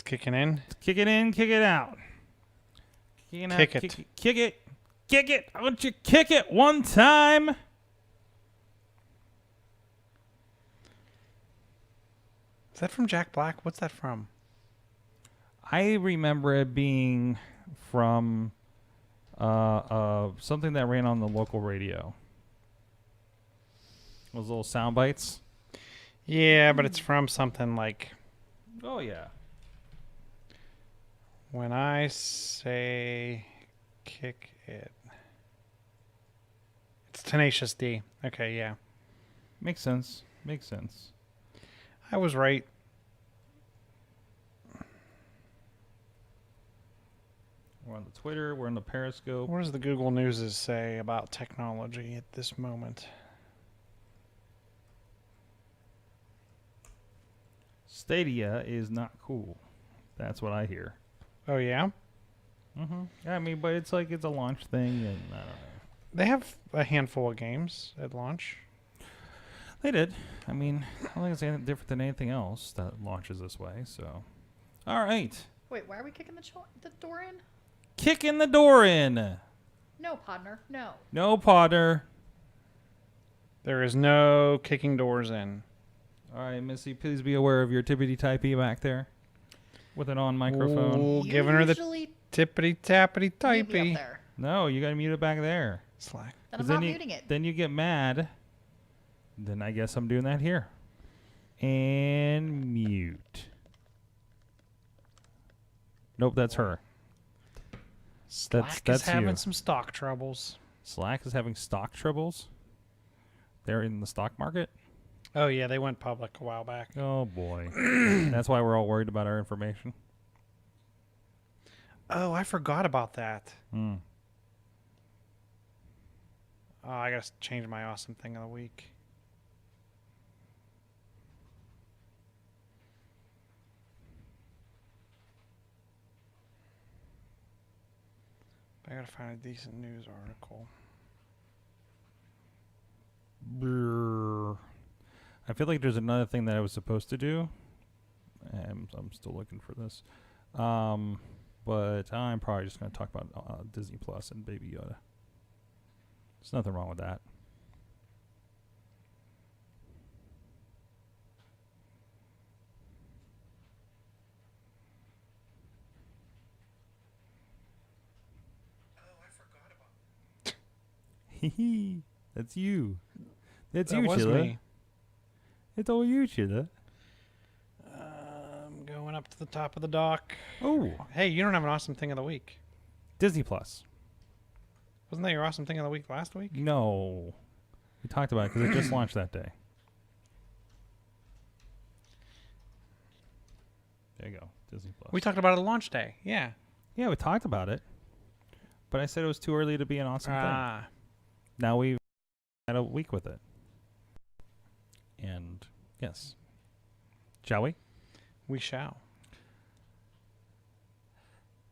kicking in. Kick it in, kick it out. Kick it. Kick it. Kick it. I want you to kick it one time. Is that from Jack Black? What's that from? I remember it being from something that ran on the local radio. Those little sound bites. Yeah, but it's from something like... Oh, yeah. When I say kick it. It's Tenacious D. Okay, yeah. Makes sense. Makes sense. I was right. We're on the Twitter. We're on the Periscope. What does the Google News say about technology at this moment? Stadia is not cool. That's what I hear. Oh, yeah? I mean, but it's like it's a launch thing, and I don't know. They have a handful of games at launch. They did. I mean, I don't think it's anything different than anything else that launches this way. So, all right, Wait, why are we kicking the door in? kicking the door in. No, Podner. No. No, Potter. There is no kicking doors in. All right, Missy, please be aware of your tippity-typey back there with an on microphone. Ooh, You giving her the usually tippity-tappity mute me up typey. there. No, you got to mute it back there. Slack. Then I'm 'Cause not you, muting it. Then you get mad. Then I guess I'm doing that here. And mute. Nope, that's her. Slack that's is having you. some stock troubles. Slack is having stock troubles. They're in the stock market. Oh, yeah, they went public a while back. Oh, boy. That's why we're all worried about our information. Oh, I forgot about that. Hmm. Oh, I got to change my awesome thing of the week. I got to find a decent news article. Brrr. I feel like there's another thing that I was supposed to do. And I'm still looking for this. But I'm probably just going to talk about Disney Plus and Baby Yoda. There's nothing wrong with that. Oh, I forgot about Hee That's you. That's that. you, Was Chilla. me. It's all you, Chilla. Going up to the top of the dock. Oh, Hey, you don't have an awesome thing of the week. Disney Plus. Wasn't that your awesome thing of the week last week? No. We talked about it because it just launched that day. There you go. Disney Plus. We talked about it on launch day. Yeah. Yeah, we talked about it. But I said it was too early to be an awesome thing. Now we've had a week with it. And yes. Shall we? We shall.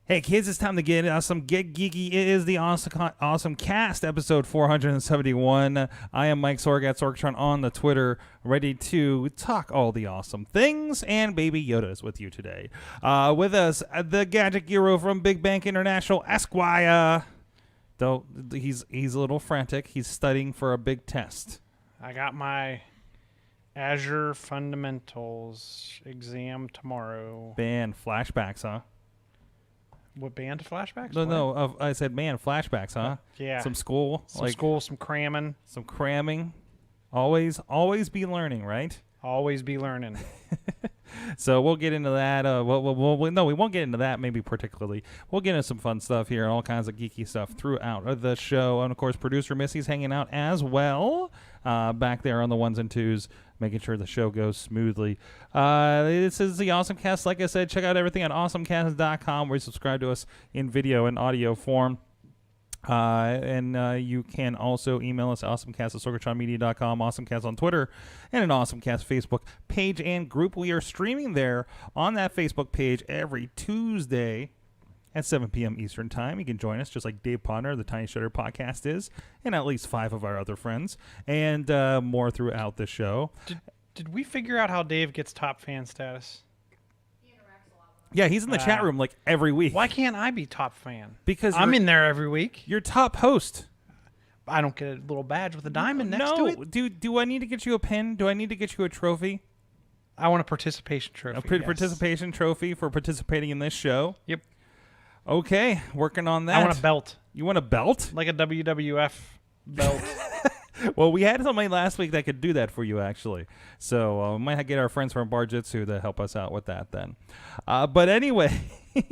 Hey kids, it's time to get awesome, get geeky. It is the awesome cast, episode 471. I am Mike Sorg at Sorgatron on the Twitter, ready to talk all the awesome things. And Baby Yoda is with you today. With us, the gadget hero from Big Bank International, Esquire. Though he's a little frantic. He's studying for a big test. I got my Azure Fundamentals exam tomorrow. Man, flashbacks, huh? What band flashbacks? No, I said, man, flashbacks, huh? Yeah. Some school, Some school, some cramming. some cramming. Always be learning, right? Always be learning. So we'll get into that. No, we won't get into that maybe particularly. We'll get into some fun stuff here and all kinds of geeky stuff throughout the show. And, of course, producer Missy's hanging out as well back there on the ones and twos, making sure the show goes smoothly. This is the AwesomeCast. Like I said, check out everything at awesomecast.com where you subscribe to us in video and audio form. And you can also email us at awesomecast@sorgatronmedia.com, awesomecast on Twitter, and an AwesomeCast Facebook page and group. We are streaming there on that Facebook page every Tuesday at 7 p.m. Eastern Time. You can join us just like Dave Podner, the Tiny Shutter Podcast is, and at least 5 of our other friends, and more throughout the show. Did we figure out how Dave gets top fan status? He interacts a lot Yeah, he's in the chat room like every week. Why can't I be top fan? Because I'm in there every week. You're top host. I don't get a little badge with a diamond next to it. Do I need to get you a pin? Do I need to get you a trophy? I want a participation trophy. A participation trophy for participating in this show? Yep. Okay, working on that. I want a belt. You want a belt? Like a WWF belt. Well, we had somebody last week that could do that for you, actually. So we might get our friends from Bar Jitsu to help us out with that then. But anyways, you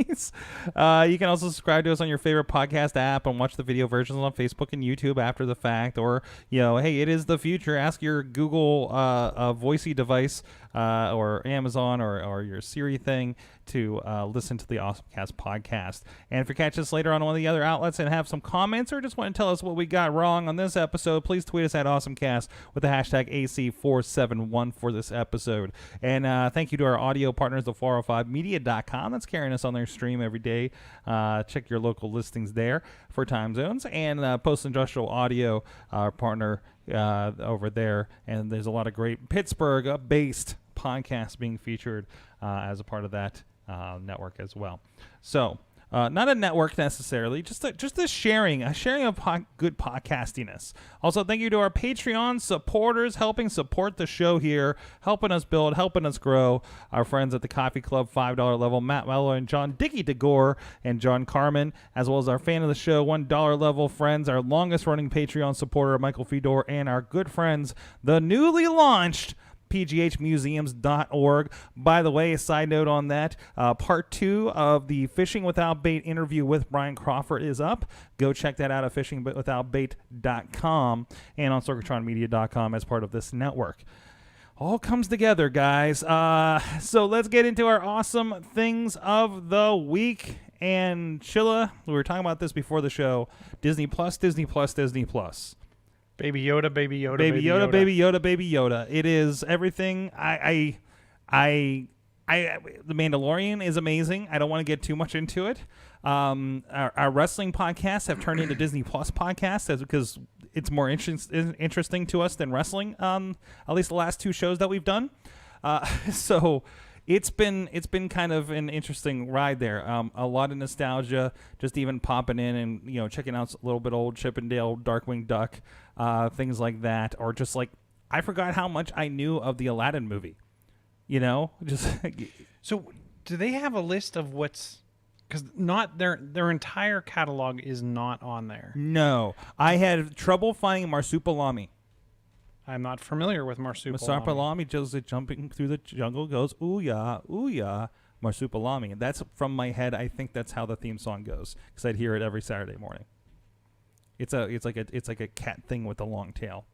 can also subscribe to us on your favorite podcast app and watch the video versions on Facebook and YouTube after the fact. Or, hey, it is the future. Ask your Google Voicey device or Amazon or your Siri thing to listen to the AwesomeCast podcast. And if you catch us later on one of the other outlets and have some comments or just want to tell us what we got wrong on this episode, please tweet us at AwesomeCast with the hashtag AC471 for this episode. And thank you to our audio partners, the 405media.com, that's carrying us on their stream every day. Check your local listings there for time zones. And Post Industrial Audio, our partner over there. And there's a lot of great Pittsburgh-based podcasts being featured as a part of that network as well. So not a network necessarily, just a sharing of good podcastiness. Also, thank you to our Patreon supporters helping support the show here, helping us build, helping us grow. Our friends at the Coffee Club $5 level, Matt Mello and John Dickey DeGore and John Carmen, as well as our fan of the show $1 level friends, our longest running Patreon supporter Michael Fedor, and our good friends, the newly launched pghmuseums.org. By the way, a side note on that, part 2 of the Fishing Without Bait interview with Brian Crawford is up. Go check that out at fishingwithoutbait.com and on sorgatronmedia.com as part of this network. All comes together, guys. So let's get into our awesome things of the week. And Chilla, we were talking about this before the show. Disney Plus. Baby Yoda, Baby Yoda, Baby Yoda, Baby Yoda, Baby Yoda. It is everything. The Mandalorian is amazing. I don't want to get too much into it. Our wrestling podcasts have turned into Disney Plus podcasts because it's more interesting to us than wrestling. At least the last 2 shows that we've done. So it's been kind of an interesting ride there. A lot of nostalgia, just even popping in and checking out a little bit old Chip and Dale, Darkwing Duck, things like that, or just like I forgot how much I knew of the Aladdin movie. Just so do they have a list of what's? Because not their entire catalog is not on there. No, I had trouble finding Marsupilami. I'm not familiar with Marsupilami. Marsupilami, just jumping through the jungle, goes ooh yeah, Marsupilami. And that's from my head. I think that's how the theme song goes because I'd hear it every Saturday morning. It's like a cat thing with a long tail.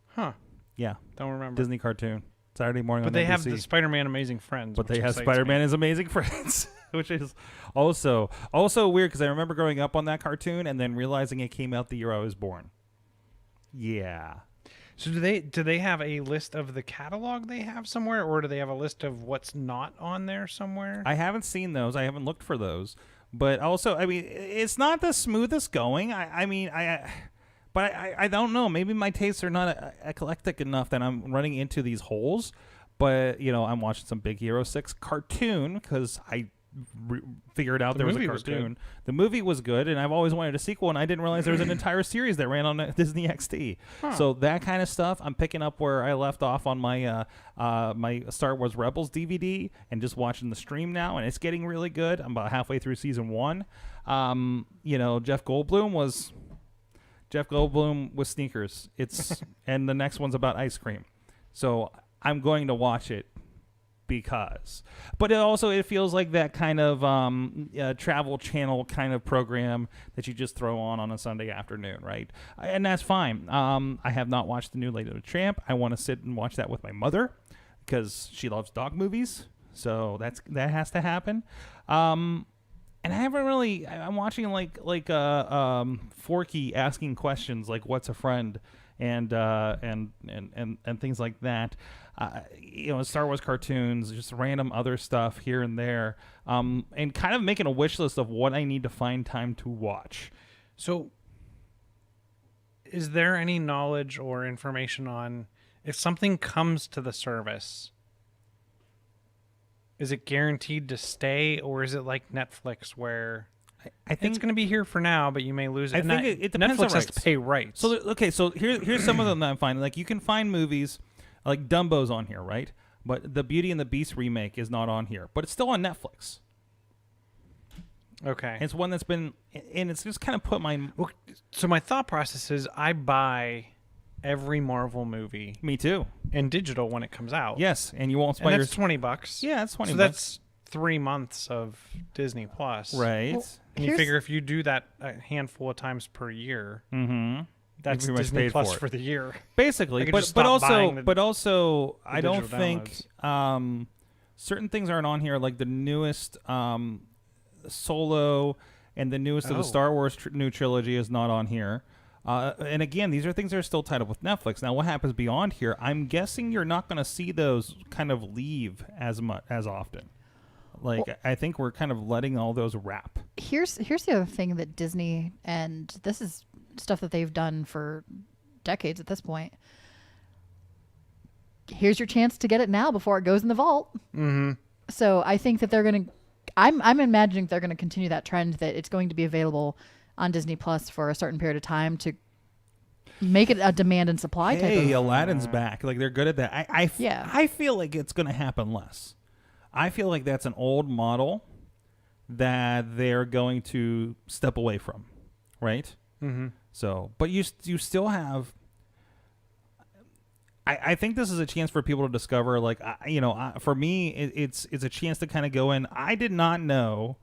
Huh? Yeah. Don't remember. Disney cartoon Saturday morning. But on they NBC. have the Spider-Man Amazing Friends. But they have Spider-Man is Amazing Friends, which is also weird because I remember growing up on that cartoon and then realizing it came out the year I was born. Yeah. So do they have a list of the catalog they have somewhere, or do they have a list of what's not on there somewhere? I haven't seen those. I haven't looked for those. But also, I mean, it's not the smoothest going. I don't know. Maybe my tastes are not eclectic enough that I'm running into these holes. But I'm watching some Big Hero 6 cartoon because I figured out there was a cartoon. The movie was good, and I've always wanted a sequel, and I didn't realize there was an entire series that ran on Disney XD. Huh. So that kind of stuff, I'm picking up where I left off on my my Star Wars Rebels DVD and just watching the stream now, and it's getting really good. I'm about halfway through season 1. Jeff Goldblum was sneakers. It's and the next one's about ice cream. So I'm going to watch it. But it feels like that kind of travel channel kind of program that you just throw on a Sunday afternoon, right? And that's fine. I have not watched the new Lady and the Tramp. I want to sit and watch that with my mother because she loves dog movies, so that has to happen. And I haven't really. I'm watching like Forky asking questions like "What's a friend?" and things like that. Star Wars cartoons, just random other stuff here and there, and kind of making a wish list of what I need to find time to watch. So, is there any knowledge or information on if something comes to the service, is it guaranteed to stay, or is it like Netflix where I think it's going to be here for now, but you may lose it? I And think that- it depends Netflix on has to rights. pay rights. So so here's some of them that I'm finding. Like you can find movies like Dumbo's on here, right? But the Beauty and the Beast remake is not on here, but it's still on Netflix. okay. And it's one that's been, and it's just kind of put my Well, so my thought process is I buy every Marvel movie me too. in digital when it comes out. Yes, and you won't and spoil that's $20. Yeah, it's 20 So bucks. that's 3 months of Disney Plus. Right. Well, And you Here's- figure if you do that a handful of times per year, Mm-hmm. that's pretty much Disney paid Plus for for it. the year. Basically, I could but just but stop also buying the I don't digital think certain things aren't on here, like the newest Solo and the newest of Oh. the Star Wars new trilogy is not on here. And again, these are things that are still tied up with Netflix. Now, what happens beyond here? I'm guessing you're not going to see those kind of leave as much as often. Like, Well- I think we're kind of letting all those wrap. Here's the other thing that Disney, and this is stuff that they've done for decades at this point. Here's your chance to get it now before it goes in the vault. Mm-hmm. So I think that they're going to. I'm imagining they're going to continue that trend that it's going to be available on Disney Plus for a certain period of time to make it a demand and supply type Hey, of. Aladdin's back. Like, they're good at that. Yeah. I feel like it's going to happen less. I feel like that's an old model that they're going to step away from, right? Mm-hmm. So, but you still have. I think this is a chance for people to discover, like, for me, it's a chance to kind of go in. I did not know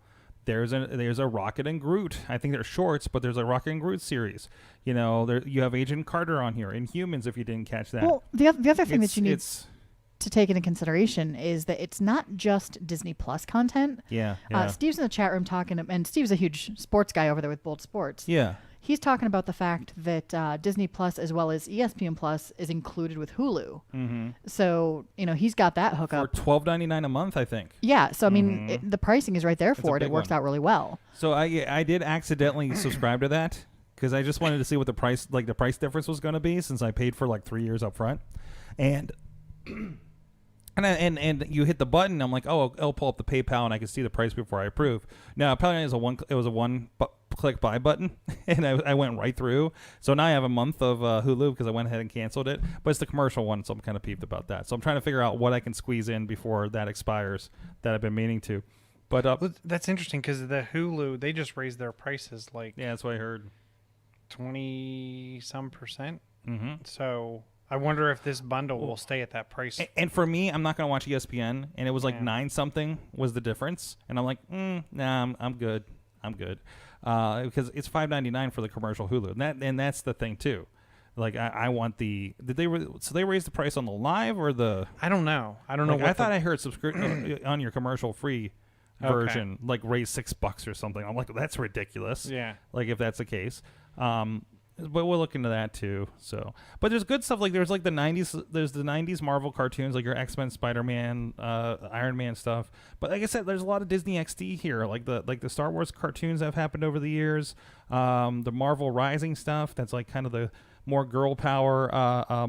there's a Rocket and Groot. I think they're shorts, but there's a Rocket and Groot series. You have Agent Carter on here, Inhumans, if you didn't catch that. Well, the other thing that you need It's to take into consideration is that it's not just Disney Plus content. yeah. Steve's in the chat room talking, and Steve's a huge sports guy over there with Bold Sports. Yeah. He's talking about the fact that Disney Plus as well as ESPN Plus is included with Hulu. Mm-hmm. So, he's got that For hookup. $12.99 a month, I think. Yeah. So, I mean, Mhm. the pricing is right there That's a for it. It big works one. out really well. So I did accidentally subscribe to that because I just wanted to see what the price difference was going to be, since I paid for like 3 years up front, and and you hit the button. I'm like, oh, I'll pull up the PayPal and I can see the price before I approve. Now apparently it was a one click buy button, and I went right through. So now I have a month of Hulu because I went ahead and canceled it. But it's the commercial one, so I'm kind of peeved about that. So I'm trying to figure out what I can squeeze in before that expires that I've been meaning to. But Well, that's interesting because the Hulu, they just raised their prices like yeah, that's what I heard. 20% Mm-hmm. So I wonder if this bundle will stay at that price. And for me, I'm not going to watch ESPN, and it was like Yeah. 9 something was the difference, and I'm like, nah, I'm good, because it's $5.99 for the commercial Hulu, and that's the thing too. Like I want the so they raised the price on the live or the I don't know. I don't know like, what I thought I heard subscription on your commercial free Okay. version like raise $6 or something. I'm like, that's ridiculous. Yeah. Like if that's the case. But we'll look into that too. So, but there's good stuff. Like there's like the '90s Marvel cartoons, like your X-Men, Spider-Man, Iron Man stuff. But like I said, there's a lot of Disney XD here, like the Star Wars cartoons that have happened over the years. The Marvel Rising stuff. That's like kind of the more girl power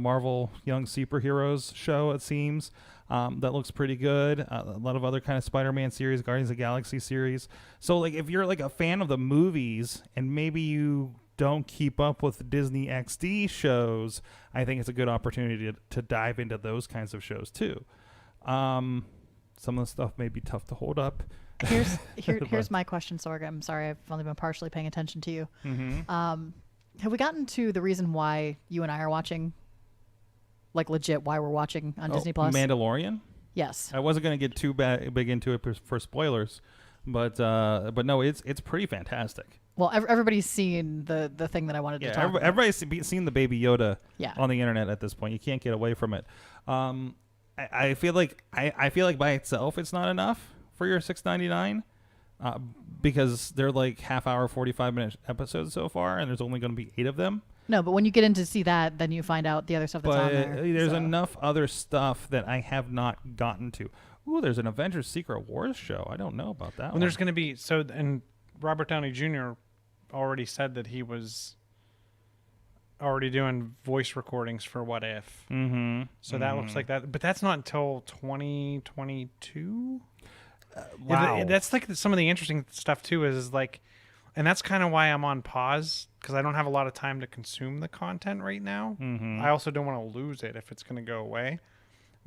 Marvel young superheroes show. It seems that looks pretty good. A lot of other kind of Spider-Man series, Guardians of the Galaxy series. So like if you're like a fan of the movies and maybe you don't keep up with Disney XD shows, I think it's a good opportunity to dive into those kinds of shows too. Some of the stuff may be tough to hold up. Here's my question, Sorg. I'm sorry, I've only been partially paying attention to you. Mm-hmm. Have we gotten to the reason why you and I are watching? Like legit, why we're watching on Disney Plus? Mandalorian? Yes. I wasn't going to get too big into it for spoilers, but no, it's pretty fantastic. Well, everybody's seen the thing that I wanted to talk about. Everybody's seen the Baby Yoda Yeah. on the internet at this point. You can't get away from it. I feel like by itself it's not enough for your $6.99 because they're like half hour, 45-minute episodes so far, and there's only going to be 8 of them. No, but when you get in to see that, then you find out the other stuff that's on But there. there's so. enough other stuff that I have not gotten to. Ooh, there's an Avengers Secret Wars show. I don't know about that When one. there's going to be and Robert Downey Jr. already said that he was already doing voice recordings for What If. Mm-hmm. So that looks like that. But that's not until 2022. Wow. That's like some of the interesting stuff too. Is like, and that's kind of why I'm on pause because I don't have a lot of time to consume the content right now. Mm-hmm. I also don't want to lose it if it's going to go away.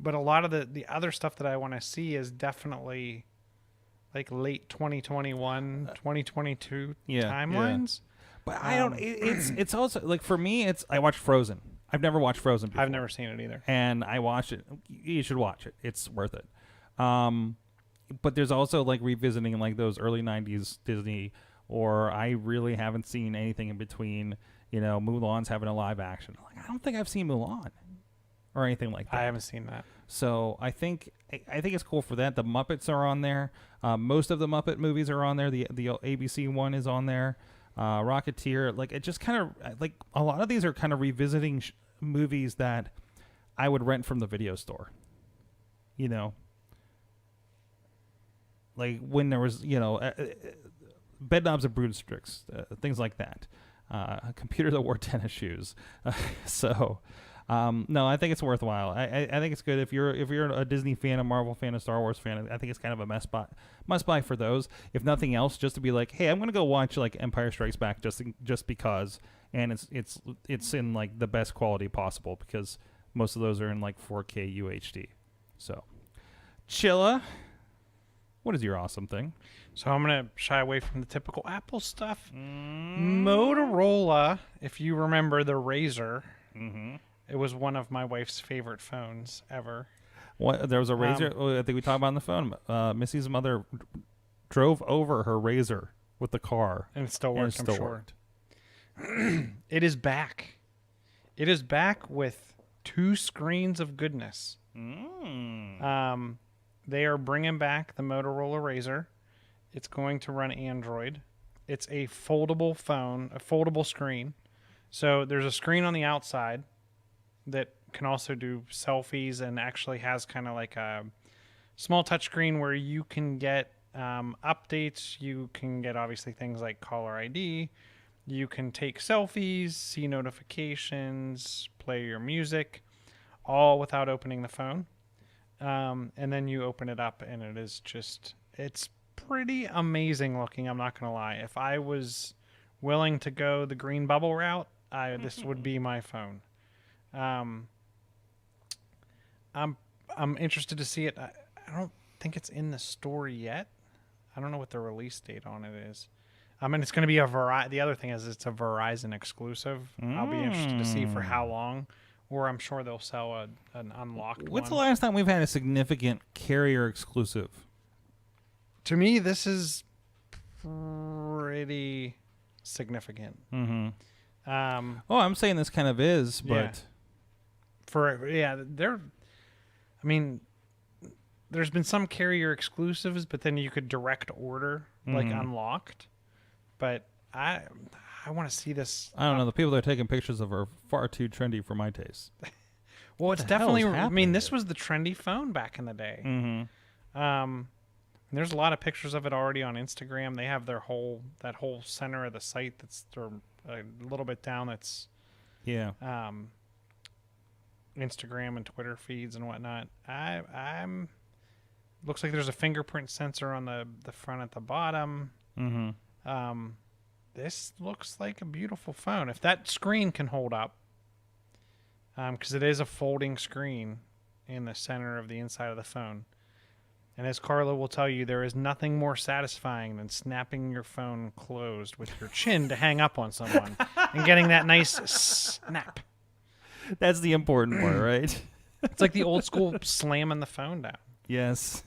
But a lot of the other stuff that I want to see is definitely like late 2021, 2022 timelines. But I don't. It's also like for me. I watched Frozen. I've never watched Frozen before. I've never seen it either. And I watched it. You should watch it. It's worth it. But there's also like revisiting like those early '90s Disney, or I really haven't seen anything in between. Mulan's having a live action. Like, I don't think I've seen Mulan or anything like that. I haven't seen that. So I think it's cool for that. The Muppets are on there. Most of the Muppet movies are on there. The ABC one is on there. Rocketeer, like it just kind of like a lot of these are kind of revisiting movies that I would rent from the video store. Like when there was bed knobs and broomsticks, things like that. A computer that wore tennis shoes. So. No, I think it's worthwhile. I think it's good if you're a Disney fan, a Marvel fan, a Star Wars fan. I think it's kind of a must buy for those. If nothing else, just to be like, hey, I'm gonna go watch like Empire Strikes Back just because, and it's in like the best quality possible because most of those are in like 4K UHD. So, Chilla, what is your awesome thing? So I'm going to shy away from the typical Apple stuff. Motorola, if you remember the Razr. Mm-hmm. It was one of my wife's favorite phones ever. What? There was a Razr. I think we talked about on the phone. Missy's mother drove over her Razr with the car, and it still worked. I'm sure. It is back. It is back with 2 screens of goodness. They are bringing back the Motorola Razr. It's going to run Android. It's a foldable phone, a foldable screen. So there's a screen on the outside that can also do selfies and actually has kind of like a small touch screen where you can get updates. You can get obviously things like caller ID. You can take selfies, see notifications, play your music, all without opening the phone. And then you open it up and it's pretty amazing looking. I'm not going to lie. If I was willing to go the green bubble route, this would be my phone. I'm interested to see it. I don't think it's in the store yet. I don't know what the release date on it is. I mean, it's going to be the other thing is it's a Verizon exclusive. I'll be interested to see for how long, or I'm sure they'll sell an unlocked one. What's the last time we've had a significant carrier exclusive? To me, this is pretty significant. Mm-hmm. I'm saying this kind of is, but there's been some carrier exclusives, but then you could direct order like unlocked. But I want to see this. I don't know. The people that are taking pictures of are far too trendy for my taste. Well, it's definitely. I mean, this was the trendy phone back in the day. Mm-hmm. There's a lot of pictures of it already on Instagram. They have that whole center of the site that's a little bit down. That's Instagram and Twitter feeds and whatnot. I'm looks like there's a fingerprint sensor on the front at the bottom. Mm-hmm. This looks like a beautiful phone. If that screen can hold up, because it is a folding screen in the center of the inside of the phone. And as Carla will tell you, there is nothing more satisfying than snapping your phone closed with your chin to hang up on someone and getting that nice snap. That's the important part, right? It's like the old school slamming the phone down. Yes.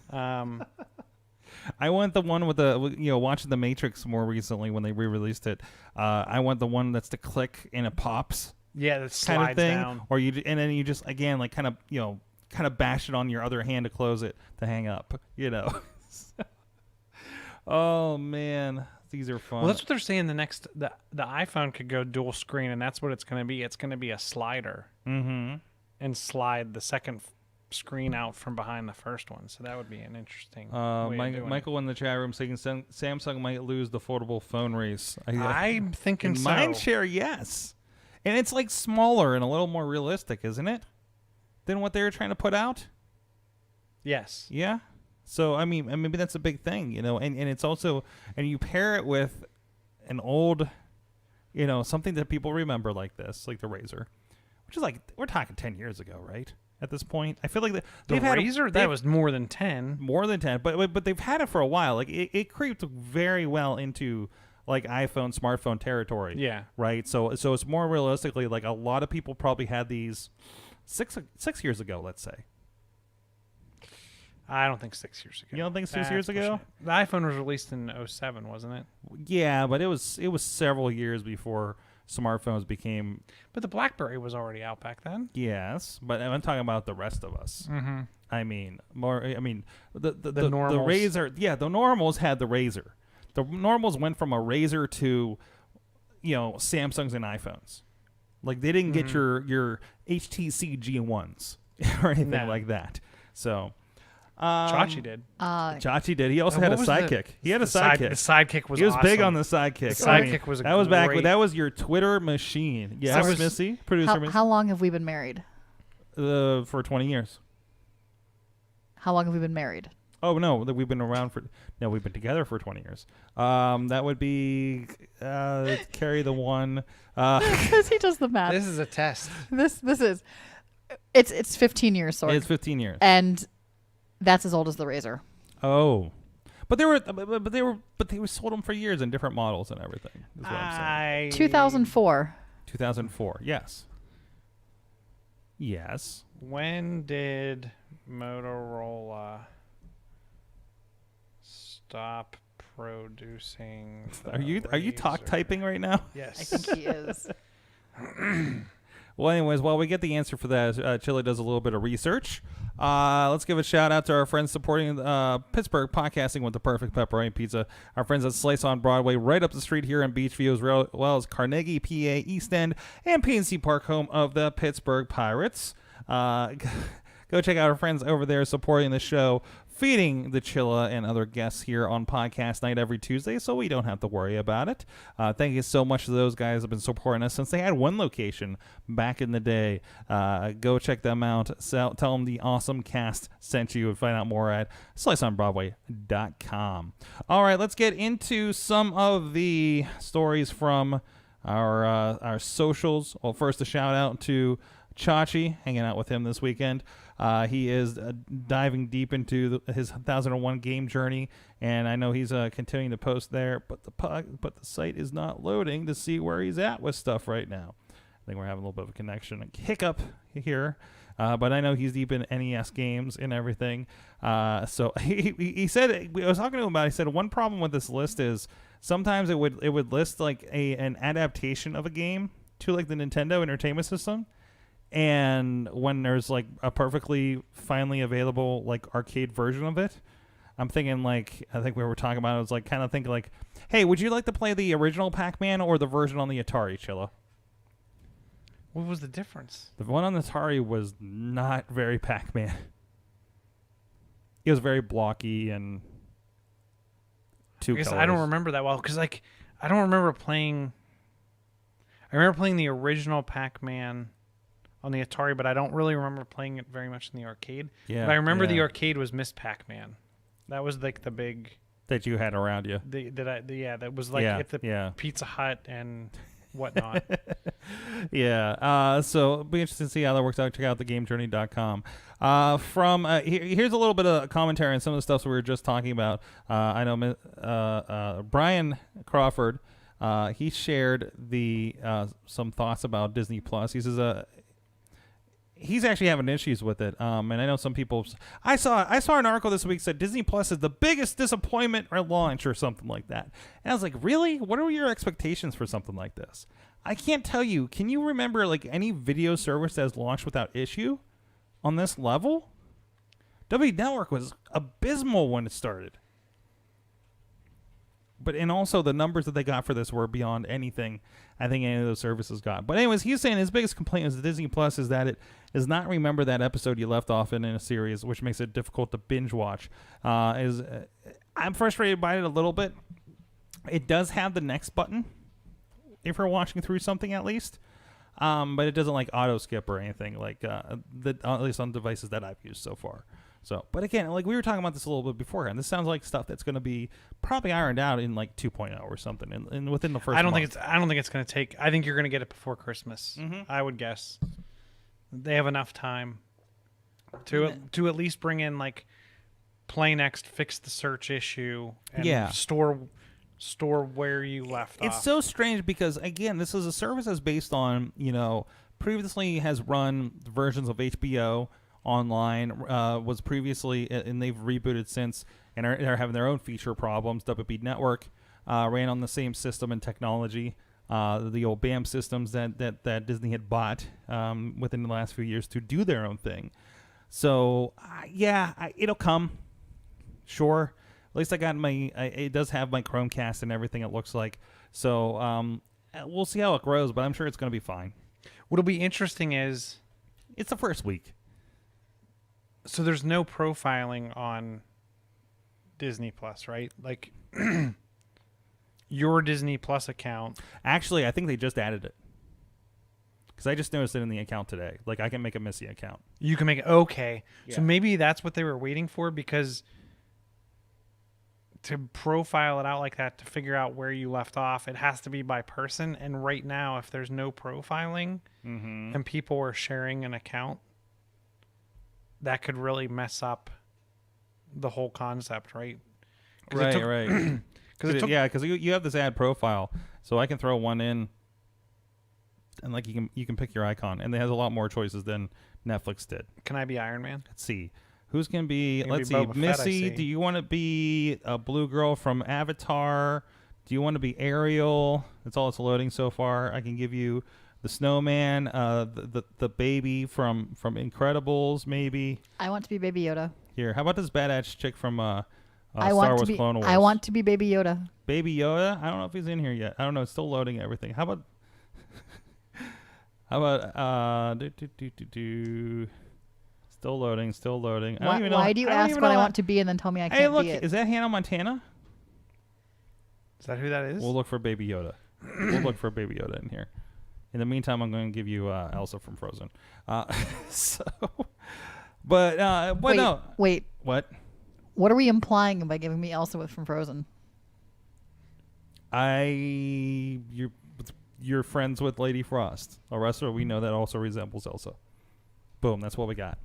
I want the one with watching The Matrix more recently when they re-released it. I want the one that's the click and it pops. Yeah, that slides kind of thing. Down. Or then you just again like kind of bash it on your other hand to close it to hang up. Oh man, these are fun. Well, that's what they're saying. The iPhone could go dual screen, and that's what it's going to be. It's going to be a slider, and slide the second screen out from behind the first one. So that would be an interesting. Michael in the chat room saying Samsung might lose the foldable phone race. I'm thinking in so. Mindshare, yes. And it's like smaller and a little more realistic, isn't it? Than what they were trying to put out? Yes. Yeah. So, I mean, maybe that's a big thing, and it's also, and you pair it with an old, something that people remember like this, like the Razor, which is like, we're talking 10 years ago, right? At this point, I feel like The Razor, that was more than 10. More than 10, but they've had it for a while. Like it creeped very well into like iPhone, smartphone territory. Yeah. Right. So it's more realistically like a lot of people probably had these 6 years ago, let's say. I don't think 6 years ago. You don't think 6 years That's ago? pushing it. The iPhone was released in 07, wasn't it? Yeah, but it was several years before smartphones became. But the BlackBerry was already out back then. Yes, but I'm talking about the rest of us. Mm-hmm. I mean, the normals. Razor. Yeah, the normals had the Razor. The normals went from a Razor to, Samsungs and iPhones. Like they didn't get your HTC G1s or anything like that. So. Chachi did. Chachi did. He also had a what was sidekick. He had a The sidekick. sidekick was He was awesome. big on the sidekick. The sidekick was a that was back. great- That was your Twitter machine. Yes, was- Missy, producer Missy. How long have we been married? For 20 years. How long have we been married? Oh no, we've been around for. No, we've been together for 20 years. That would be carry the one. Because he does the math. This is a test. This is. It's 15 years, Sorg. It's 15 years. And that's as old as the Razor. Oh, but they were sold them for years in different models and everything. Is what I'm saying. 2004. 2004. Yes. Yes. When did Motorola stop producing? Are you talk typing right now? Yes. I think he is. Well, anyways, while we get the answer for that, Chili does a little bit of research. Let's give a shout out to our friends supporting Pittsburgh podcasting with the perfect pepperoni pizza. Our friends at Slice on Broadway, right up the street here in Beachview, as well as Carnegie, PA, East End, and PNC Park, home of the Pittsburgh Pirates. Go check out our friends over there supporting the show, feeding the Chilla and other guests here on podcast night every Tuesday, so we don't have to worry about it. Thank you so much to those guys who have been supporting us since they had one location back in the day. Go check them out. Tell them the AwesomeCast sent you and find out more at sliceonbroadway.com. All right, let's get into some of the stories from our socials. Well, first a shout out to Chachi, hanging out with him this weekend. He is diving deep into his 1001 game journey, and I know he's continuing to post there, but the site is not loading to see where he's at with stuff right now. I think we're having a little bit of a connection hiccup here, but I know he's deep in NES games and everything. So he said, I was talking to him about it, he said one problem with this list is sometimes it would list like an adaptation of a game to like the Nintendo Entertainment System. And when there's like a perfectly finally available like arcade version of it, I'm thinking like, I think we were talking about it, was like kind of thinking like, hey, would you like to play the original Pac-Man or the version on the Atari, Chilla? What was the difference? The one on the Atari was not very Pac-Man. It was very blocky and two colors. I don't remember that well because like I don't remember playing. I remember playing the original Pac-Man on the Atari, but I don't really remember playing it very much in the arcade. Yeah, but I remember the yeah. arcade was Miss Pac-Man. That was like the big that you had around you. that was like Yeah, at the yeah. Pizza Hut and whatnot. Yeah. So it'll be interesting to see how that works out. Check out thegamejourney.com. Here's a little bit of commentary on some of the stuff we were just talking about. I know Brian Crawford. He shared some thoughts about Disney Plus. He says he's actually having issues with it. And I know some people. I saw an article this week that said Disney Plus is the biggest disappointment or launch or something like that. And I was like, really? What are your expectations for something like this? I can't tell you. Can you remember like any video service that has launched without issue on this level? W Network was abysmal when it started. And also the numbers that they got for this were beyond anything I think any of those services got. But anyways, he's saying his biggest complaint is the Disney Plus is that it does not remember that episode you left off in a series, which makes it difficult to binge watch. I'm frustrated by it a little bit. It does have the next button if you're watching through something at least. but it doesn't like auto skip or anything like at least on devices that I've used so far. So, but again, like we were talking about this a little bit beforehand, this sounds like stuff that's going to be probably ironed out in like 2.0 or something, and within the first. I don't month. think it's going to take. I think you're going to get it before Christmas. I would guess. They have enough time to at least bring in like Play Next, fix the search issue, and store where you left off. It's so strange because again, this is a service that's based on previously has run versions of HBO online, was previously, and they've rebooted since, and are having their own feature problems. WB Network ran on the same system and technology, the old BAM systems that Disney had bought within the last few years to do their own thing. So it'll come, sure. At least I got it does have my Chromecast and everything, it looks like. So we'll see how it grows, but I'm sure it's going to be fine. What'll be interesting is it's the first week. So there's no profiling on Disney Plus, right? Like your Disney Plus account. Actually, I think they just added it. Because I just noticed it in the account today. Like, I can make a Missy account. You can make it. Okay. Yeah. So maybe that's what they were waiting for, because to profile it out like that, to figure out where you left off, it has to be by person. And right now, if there's no profiling and people are sharing an account, that could really mess up the whole concept, right? Right. Because you have this ad profile, so I can throw one in, and like you can pick your icon, and it has a lot more choices than Netflix did. Can I be Iron Man? Let's see. Who's going to be... Maybe Let's see. Boba Fett, Missy, do you want to be a blue girl from Avatar? Do you want to be Ariel? That's all it's loading so far. I can give you the snowman, the baby from Incredibles, maybe. I want to be Baby Yoda. Here, how about this badass chick from I Star want Wars to be, Clone Wars? I want to be Baby Yoda. Baby Yoda? I don't know if he's in here yet. I don't know. It's still loading everything. How about... Still loading. I don't even know. Why do you ask what I want to be and then tell me I can't Hey, look, be it? is that Hannah Montana? Is that who that is? We'll look for Baby Yoda. In here. In the meantime, I'm going to give you Elsa from Frozen. Wait. What? What are we implying by giving me Elsa from Frozen? You're friends with Lady Frost, a wrestler we know that also resembles Elsa. Boom, that's what we got.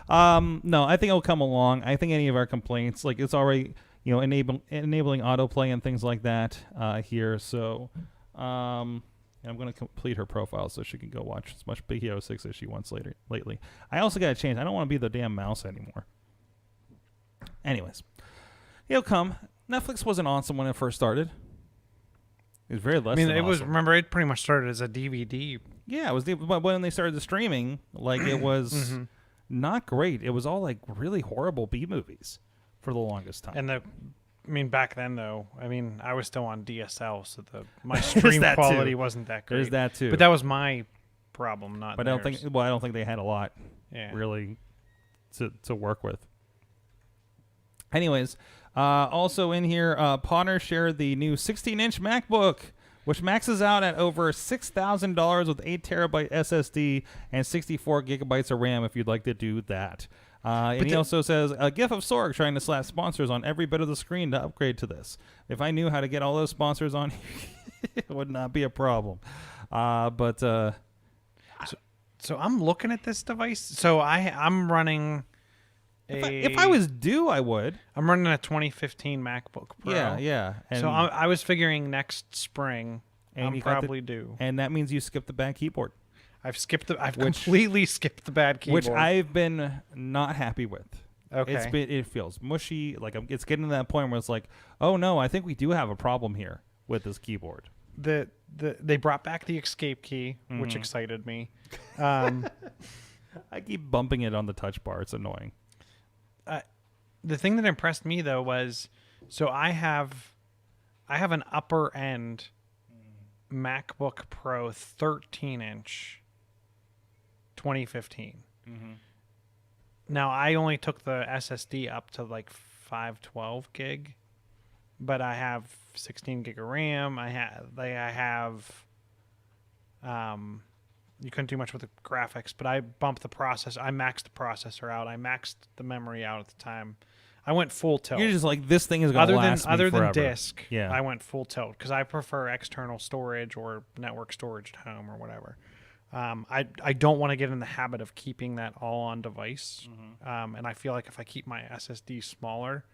No, I think it'll come along. I think any of our complaints, like it's already, enabling autoplay and things like that here. So I'm going to complete her profile so she can go watch as much Big Hero 6 as she wants lately. I also got to change. I don't want to be the damn mouse anymore. Anyways, it'll come. Netflix wasn't awesome when it first started. It was very less. I mean, than it awesome. was. Remember, it pretty much started as a DVD. Yeah, it was. But when they started the streaming, like it was not great. It was all like really horrible B movies for the longest time. And back then though, I was still on DSL, so my stream quality wasn't that great. There's that too. But that was my problem, not. But theirs. I don't think they had a lot Yeah. really to work with. Anyways, also in here, Potter shared the new 16-inch MacBook, which maxes out at over $6,000 with 8 terabyte SSD and 64 gigabytes of RAM if you'd like to do that. And he also says, a gif of Sorg trying to slap sponsors on every bit of the screen to upgrade to this. If I knew how to get all those sponsors on, it would not be a problem. So I'm looking at this device. So I'm running... If I was due, I would. I'm running a 2015 MacBook Pro. Yeah. And So I was figuring next spring I'm probably due. And that means you skip the bad keyboard. I've completely skipped the bad keyboard. Which I've been not happy with. Okay. It feels mushy. Like it's getting to that point where it's like, oh no, I think we do have a problem here with this keyboard. They brought back the escape key, which excited me. I keep bumping it on the touch bar. It's annoying. The thing that impressed me though was, so I have an upper end MacBook Pro 13-inch 2015. Now I only took the SSD up to like 512 gig, but I have 16 gig of RAM. I have You couldn't do much with the graphics, but I bumped the processor. I maxed the processor out. I maxed the memory out at the time. I went full tilt. You're just like, this thing is going to last me other forever. than disk. Yeah. I went full tilt because I prefer external storage or network storage at home or whatever. I don't want to get in the habit of keeping that all on device, and I feel like if I keep my SSD smaller,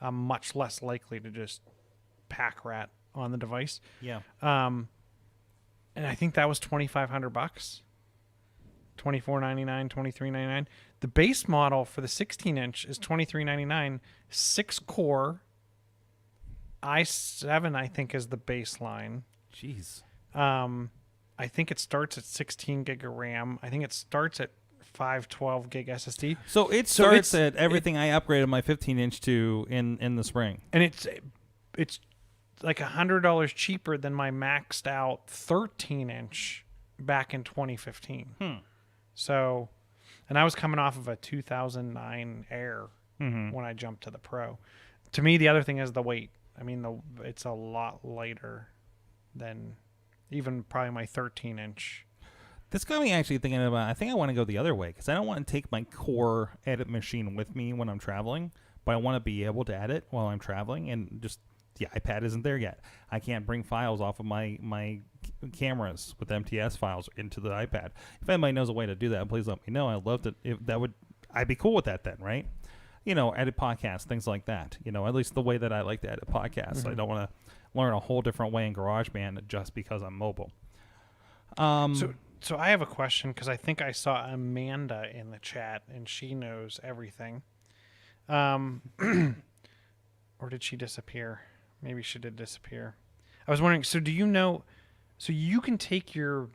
I'm much less likely to just pack rat on the device. Yeah. And I think that was $2,500, $24.99, $23.99. The base model for the 16-inch is $23.99. 6-core i7, I think, is the baseline. Jeez. I think it starts at 16 gig of RAM. I think it starts at 512 gig SSD. So it starts at everything I upgraded my 15-inch to in the spring. And it's like $100 cheaper than my maxed out 13-inch back in 2015. So, and I was coming off of a 2009 Air when I jumped to the Pro. To me, the other thing is the weight. I mean, it's a lot lighter than even probably my 13-inch. This got me actually thinking about, I think I want to go the other way because I don't want to take my core edit machine with me when I'm traveling, but I want to be able to edit while I'm traveling, and just the iPad isn't there yet. I can't bring files off of my cameras with MTS files into the iPad. If anybody knows a way to do that, please let me know. I'd love to. I'd be cool with that then, right? Edit podcasts, things like that. At least the way that I like to edit podcasts. I don't want to learn a whole different way in GarageBand just because I'm mobile. So I have a question because I think I saw Amanda in the chat and she knows everything. Or did she disappear? Maybe she did disappear. I was wondering, so do you know, so you can take your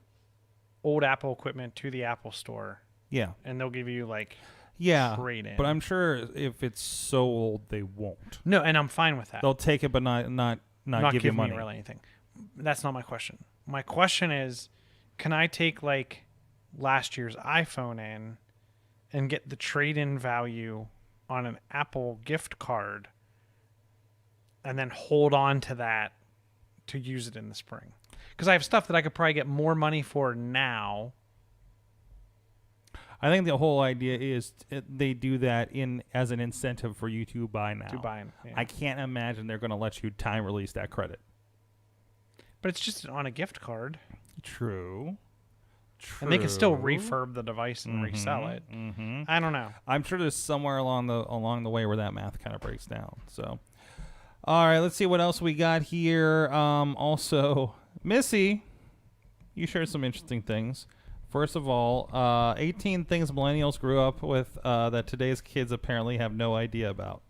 old Apple equipment to the Apple store Yeah. and they'll give you like trade-in. But I'm sure if it's so old, they won't. No, and I'm fine with that. They'll take it, but not give you money. Me really anything. That's not my question. My question is, can I take like last year's iPhone in and get the trade-in value on an Apple gift card and then hold on to that to use it in the spring? Because I have stuff that I could probably get more money for now. I think the whole idea is they do that as an incentive for you to buy now. Yeah. I can't imagine they're going to let you time release that credit. But it's just on a gift card. True. And they can still refurb the device and resell it. I don't know. I'm sure there's somewhere along the way where that math kind of breaks down. So, all right, let's see what else we got here. Also, Missy, you shared some interesting things. First of all, 18 things millennials grew up with that today's kids apparently have no idea about.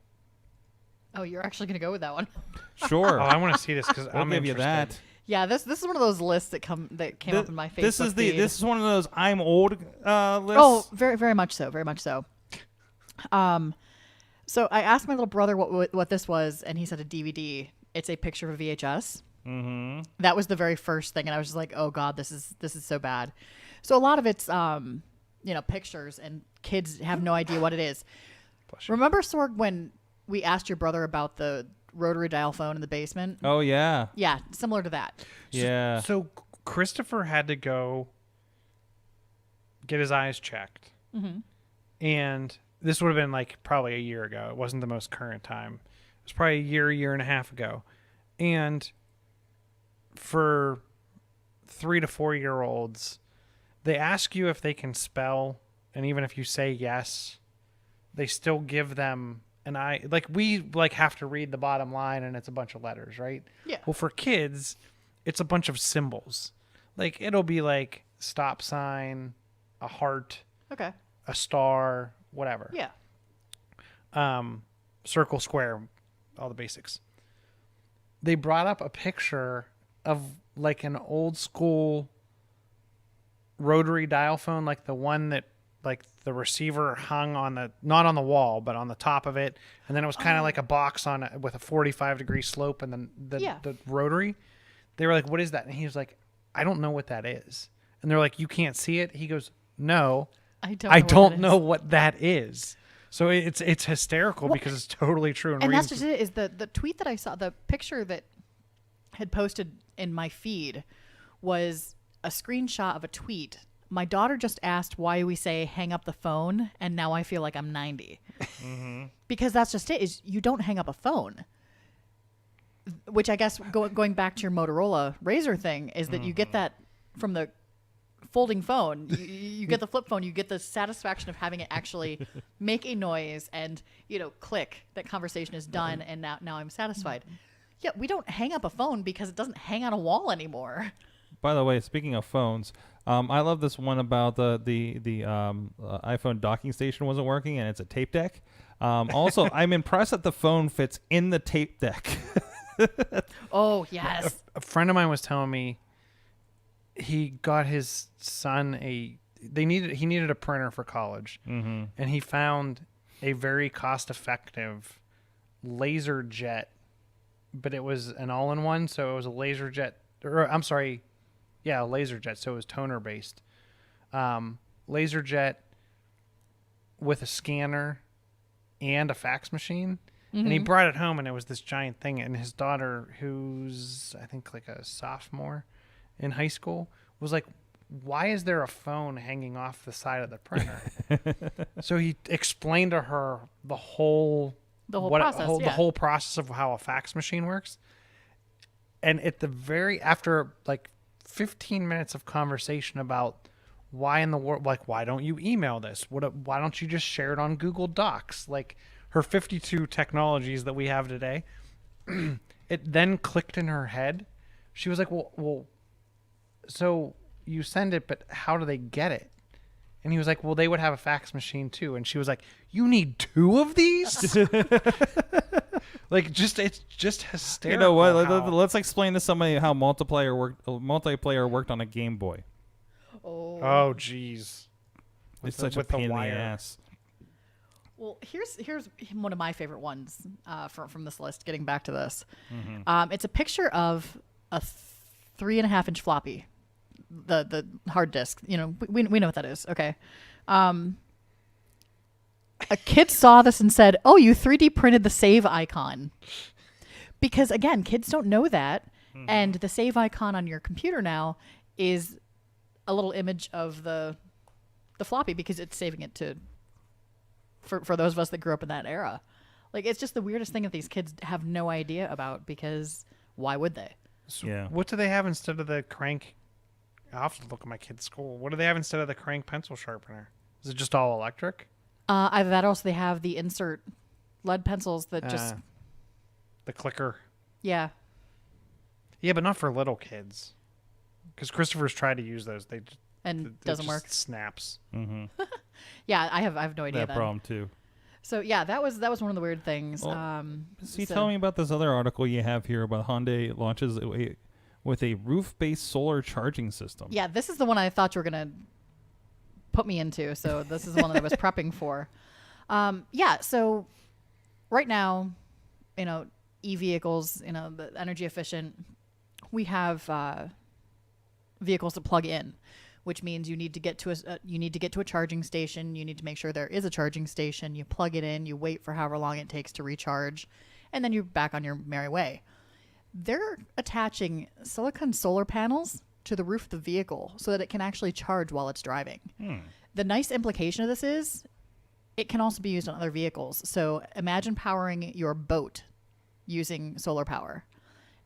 Oh, you're actually going to go with that one? Sure. Oh, I want to see this because I'll I'm give you interested. that. Yeah, this is one of those lists that came up in my Facebook feed. This is one of those I'm old lists. Oh, very very much so, very much so. So I asked my little brother what this was, and he said a DVD. It's a picture of a VHS. Mm-hmm. That was the very first thing, and I was just like, oh god, this is so bad. So a lot of it's pictures, and kids have no idea what it is. Remember, Sorg, when we asked your brother about the rotary dial phone in the basement? Oh yeah. Yeah, similar to that. Yeah. So Christopher had to go get his eyes checked. Mm-hmm. And this would have been like probably a year ago. It wasn't the most current time. It was probably a year and a half ago. And for 3 to 4 year olds, they ask you if they can spell. And even if you say yes, they still give them we have to read the bottom line and it's a bunch of letters, right? Yeah. Well, for kids, it's a bunch of symbols. Like it'll be like stop sign, a heart, Okay. a star, whatever. Yeah. Circle, square, all the basics. They brought up a picture of like an old school rotary dial phone, like the one that like the receiver hung on not on the wall, but on the top of it. And then it was kind of like a box on it with a 45-degree slope and then the rotary. They were like, what is that? And he was like, I don't know what that is. And they're like, you can't see it? He goes, no, I don't know what that is. So it's hysterical because it's totally true. And that's just it, is the tweet that I saw, the picture that had posted in my feed was a screenshot of a tweet. My daughter just asked why we say hang up the phone, and now I feel like I'm 90. Because that's just it, is you don't hang up a phone. Which I guess, going back to your Motorola Razr thing, is that you get that from the folding phone. You get the flip phone. You get the satisfaction of having it actually make a noise and, click. That conversation is done, and now I'm satisfied. Yeah, we don't hang up a phone because it doesn't hang on a wall anymore. By the way, speaking of phones, I love this one about the iPhone docking station wasn't working, and it's a tape deck. Also, I'm impressed that the phone fits in the tape deck. Oh, yes. A friend of mine was telling me he got his son he needed a printer for college, and he found a very cost-effective laser jet, but it was an all-in-one, so it was a laser jet, a laser jet, so it was toner based. Laser jet with a scanner and a fax machine. And he brought it home, and it was this giant thing. And his daughter, who's I think like a sophomore in high school, was like, why is there a phone hanging off the side of the printer? So he explained to her the whole process of how a fax machine works. And after like 15 minutes of conversation about why in the world, like, why don't you email this? Why don't you just share it on Google Docs? Like her 52 technologies that we have today. It then clicked in her head. She was like, well, so you send it, but how do they get it? And he was like, well, they would have a fax machine too. And she was like, you need 2 of these? Like, it's just hysterical. You know what? Let's explain to somebody how multiplayer worked on a Game Boy. Oh, jeez. It's such a pain in the ass. Well, here's one of my favorite ones from this list. Getting back to this, it's a picture of a 3.5-inch floppy, the hard disk. We know what that is. Okay. A kid saw this and said, "Oh, you 3D printed the save icon," because again, kids don't know that, and the save icon on your computer now is a little image of the floppy because it's saving it to. For those of us that grew up in that era. Like, it's just the weirdest thing that these kids have no idea about, because why would they? So yeah. What do they have instead of the crank? I'll have to look at my kid's school. What do they have instead of the crank pencil sharpener? Is it just all electric? Either that, or else they have the insert lead pencils that just... The clicker. Yeah. Yeah, but not for little kids. Because Christopher's tried to use those. And doesn't work. Snaps. Mm-hmm. Yeah, I have no idea. That problem too. So yeah, that was one of the weird things. Tell me about this other article you have here about Hyundai launches with a roof-based solar charging system. Yeah, this is the one I thought you were gonna put me into. So this is the one that I was prepping for. So right now, e-vehicles, the energy efficient, we have vehicles to plug in, which means you need to get to a charging station. You need to make sure there is a charging station. You plug it in, you wait for however long it takes to recharge, and then you're back on your merry way. They're attaching silicon solar panels to the roof of the vehicle so that it can actually charge while it's driving. The nice implication of this is it can also be used on other vehicles. So imagine powering your boat using solar power.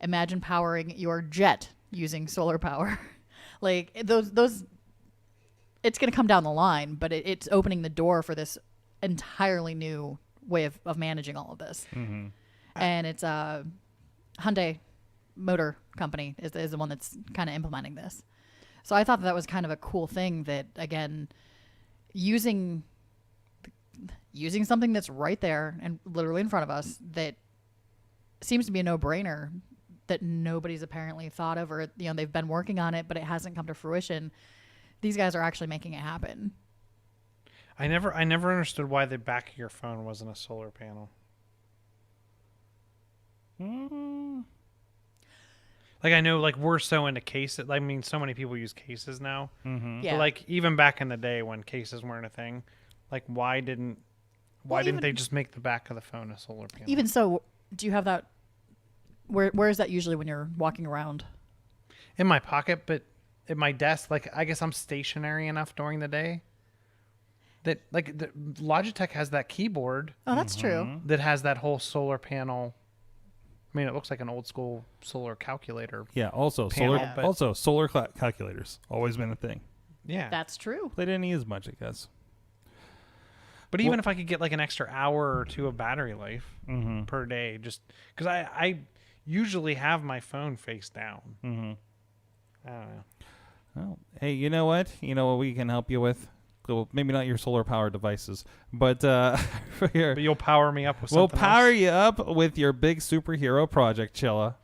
Imagine powering your jet using solar power. Like those, it's going to come down the line, but it's opening the door for this entirely new way of managing all of this. And it's Hyundai Motor Company is the one that's kind of implementing this. So I thought that was kind of a cool thing that, again, using something that's right there and literally in front of us that seems to be a no-brainer, that nobody's apparently thought of, or they've been working on it, but it hasn't come to fruition. These guys are actually making it happen. I never understood why the back of your phone wasn't a solar panel. Like, I know, like, we're so into cases. I mean, so many people use cases now. Yeah. But, like, even back in the day when cases weren't a thing, like, why didn't they just make the back of the phone a solar panel? Even so, do you have that? Where is that usually when you're walking around? In my pocket, but at my desk, like I guess I'm stationary enough during the day that like the Logitech has that keyboard Oh, that's true. that has that whole solar panel. I mean, it looks like an old school solar calculator. Yeah. Also, Panel, solar. but- Also, solar calculators always been a thing. Yeah. That's true. They didn't need as much, I guess. But even if I could get like an extra hour or two of battery life Mm-hmm. per day, just because I usually have my phone face down. Mm-hmm. I don't know. Well, hey, you know what? You know what we can help you with? Well, maybe not your solar powered devices, but here But you'll power me up with we'll something power else. you up with your big superhero project, Chilla.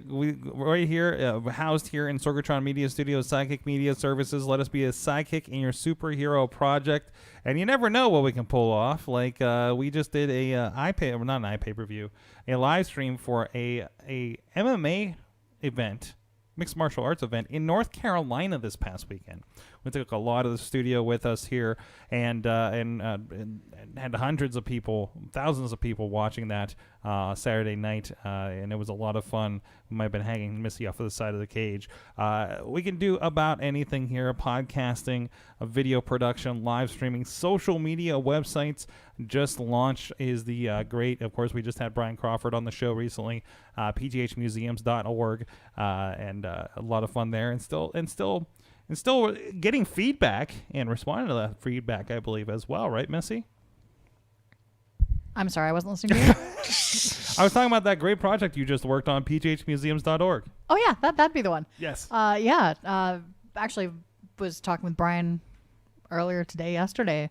We right here, housed here in Sorgatron Media Studios, Sidekick Media Services. Let us be a sidekick in your superhero project, and you never know what we can pull off. Like we just did a not an pay-per-view, a live stream for a MMA event, mixed martial arts event in North Carolina this past weekend. We took a lot of the studio with us here, and had hundreds of people, thousands of people watching that Saturday night, and it was a lot of fun. We might have been hanging Missy off of the side of the cage. We can do about anything here: podcasting, video production, live streaming, social media, websites. Just launched is the great. Of course, we just had Brian Crawford on the show recently. pghmuseums.org, and a lot of fun there, and still getting feedback and responding to that feedback, I believe, as well, right, Missy? I'm sorry, I wasn't listening to you. I was talking about that great project you just worked on, pghmuseums.org. Oh yeah, that'd be the one. Yes. Actually was talking with Brian earlier yesterday.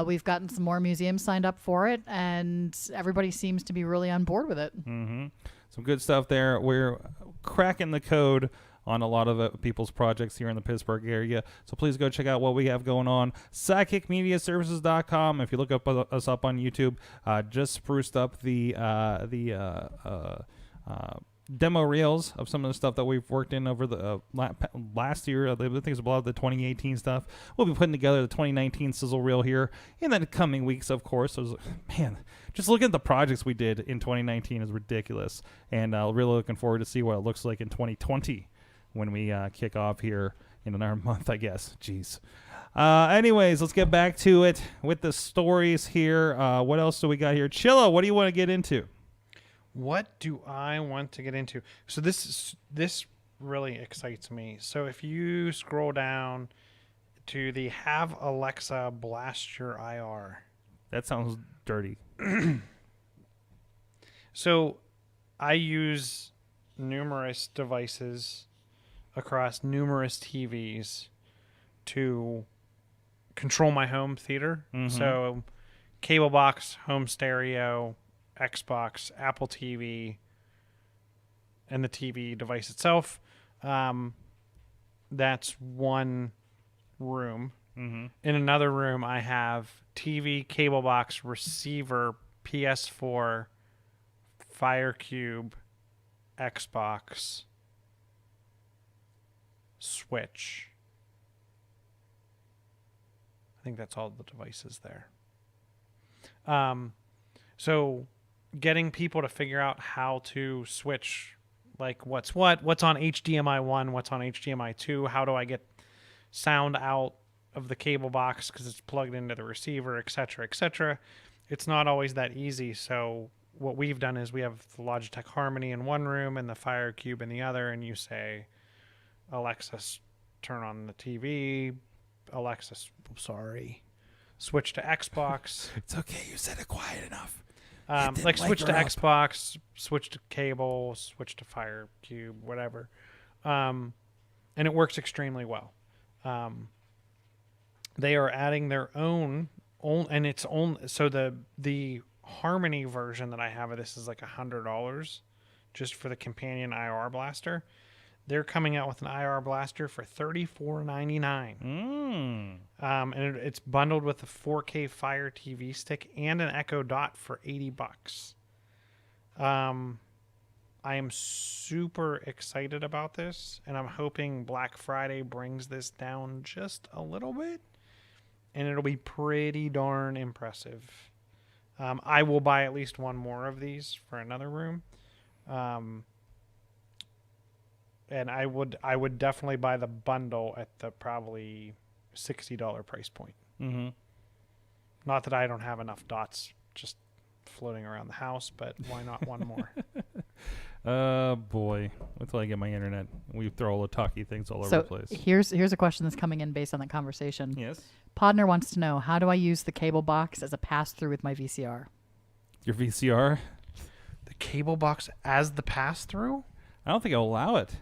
We've gotten some more museums signed up for it, and everybody seems to be really on board with it. Mm-hmm. Some good stuff there. We're cracking the code on a lot of people's projects here in the Pittsburgh area. So please go check out what we have going on. PsychicMediaServices.com. If you look us up on YouTube, just spruced up the demo reels of some of the stuff that we've worked in over the last year. I think it's a lot of the 2018 stuff. We'll be putting together the 2019 sizzle reel here in the coming weeks, of course. So, man, just looking at the projects we did in 2019 is ridiculous. And really looking forward to see what it looks like in 2020 when we kick off here in another month, I guess. Jeez. Anyways, let's get back to it with the stories here. What else do we got here? Chilla, what do you want to get into? What do I want to get into? So this really excites me. So if you scroll down to the Have Alexa Blast Your IR. That sounds dirty. So I use numerous devices across numerous TVs to control my home theater. Mhm. So cable box, home stereo, Xbox, Apple TV, and the TV device itself. That's one room. Mm-hmm. In another room, I have TV, cable box, receiver, PS4, FireCube, Xbox, Switch. I think that's all the devices there. So getting people to figure out how to switch, like what's on HDMI 1, what's on HDMI 2, how do I get sound out of the cable box because it's plugged into the receiver, etc., etc. It's not always that easy. So what we've done is we have the Logitech Harmony in one room and the FireCube in the other, and you say, Alexa, turn on the TV. Alexa, switch to Xbox. It's okay. You said it quiet enough. Like switch to her up. Xbox, switch to cable, switch to FireCube, whatever. And it works extremely well. They are adding their own, and it's own. So the Harmony version that I have of this is like $100 just for the companion IR blaster. They're coming out with an IR blaster for $34.99. And it's bundled with a 4K Fire TV stick and an Echo Dot for $80. I am super excited about this, and I'm hoping Black Friday brings this down just a little bit, and it'll be pretty darn impressive. I will buy at least one more of these for another room. and I would definitely buy the bundle at the probably $60 price point. Mm-hmm. Not that I don't have enough dots just floating around the house, but why not one more? Boy. Wait till I get my internet. We throw all the talky things all over So the place. here's a question that's coming in based on that conversation. Yes. Podner wants to know, how do I use the cable box as a pass-through with my VCR? Your VCR? The cable box as the pass-through? I don't think I'll allow it.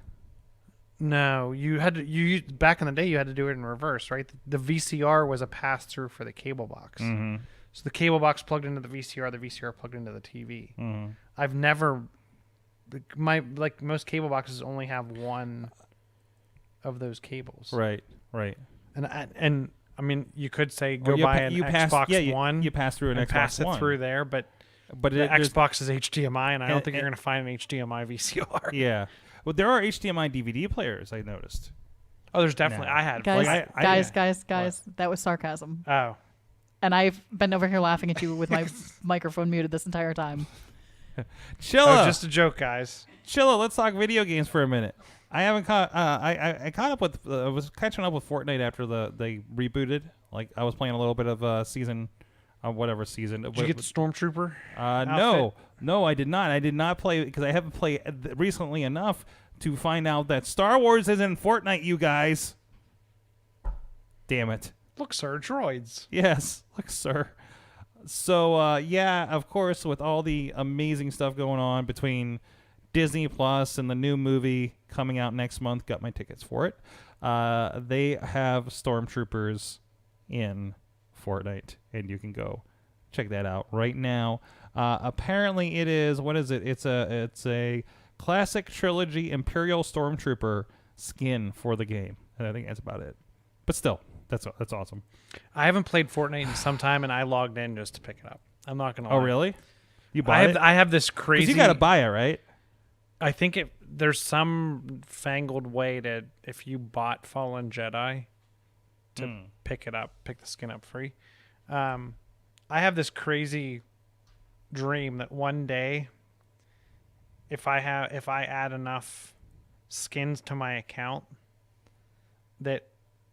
No, you had to. Back in the day, you had to do it in reverse, right? The VCR was a pass-through for the cable box. Mm-hmm. So the cable box plugged into the VCR plugged into the TV. Mm-hmm. I've never, most cable boxes only have one of those cables. Right. And I mean, you could say Or go buy an Xbox One. You pass through an and Xbox pass it One. through there, but the there's- Xbox is HDMI, and I don't and- think you're going to find an HDMI VCR. Yeah. Well, there are HDMI DVD players, I noticed. Oh, there's definitely. No. I had. Guys, like, guys, that was sarcasm. Oh, And I've been over here laughing at you with my microphone muted this entire time. Chilla. just a joke, guys. Chilla, let's talk video games for a minute. I haven't caught. I caught up with. I was catching up with Fortnite after they rebooted. Like I was playing a little bit of season, whatever season. Did you get the Stormtrooper? No, I did not. I did not play because I haven't played recently enough to find out that Star Wars is in Fortnite. You guys. Damn it. Look, sir, droids. Yes, look, sir. So, yeah, of course, with all the amazing stuff going on between Disney Plus and the new movie coming out next month, got my tickets for it. They have Stormtroopers in Fortnite, and you can go check that out right now. Apparently, it is, what is it? It's a classic trilogy Imperial Stormtrooper skin for the game, and I think that's about it. But still. That's awesome. I haven't played Fortnite in some time, and I logged in just to pick it up. I'm not gonna lie. Oh, really? You bought it? I have this crazy. 'Cause you gotta buy it, right? I think there's some fangled way to, if you bought Fallen Jedi, to pick the skin up free. I have this crazy dream that one day, if I add enough skins to my account that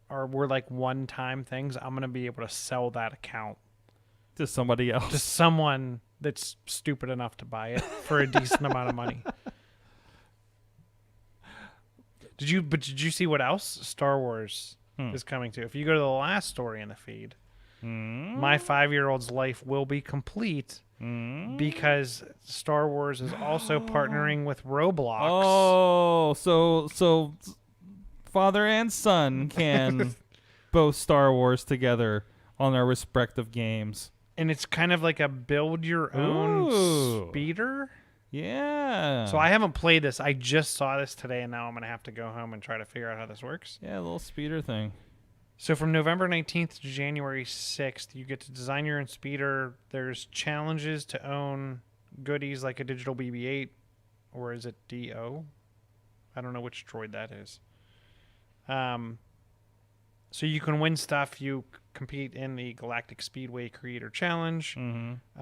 were like one-time things, I'm gonna be able to sell that account To somebody else. to someone that's stupid enough to buy it for a decent amount of money. Did you see what else Star Wars is coming to? If you go to the last story in the feed, my 5-year-old's life will be complete because Star Wars is also partnering with Roblox. Oh, so father and son can both Star Wars together on their respective games. And it's kind of like a build your own Ooh. speeder. Yeah. So I haven't played this. I just saw this today, and now I'm going to have to go home and try to figure out how this works. Yeah, a little speeder thing. So from November 19th to January 6th, you get to design your own speeder. There's challenges to own goodies like a digital BB-8, or is it DO? I don't know which droid that is. So you can win stuff. You compete in the Galactic Speedway Creator Challenge. Mm-hmm.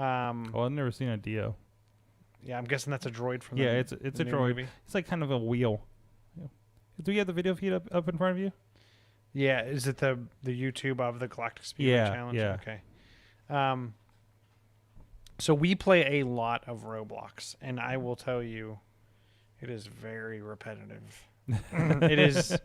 Oh, I've never seen a Dio. Yeah, I'm guessing that's a droid from Yeah, the it's the a new droid. movie. It's like kind of a wheel. Yeah. Do you have the video feed up in front of you? Yeah, is it the YouTube of the Galactic Speedway Challenge? Yeah. Okay. So we play a lot of Roblox, and I will tell you, it is very repetitive. It is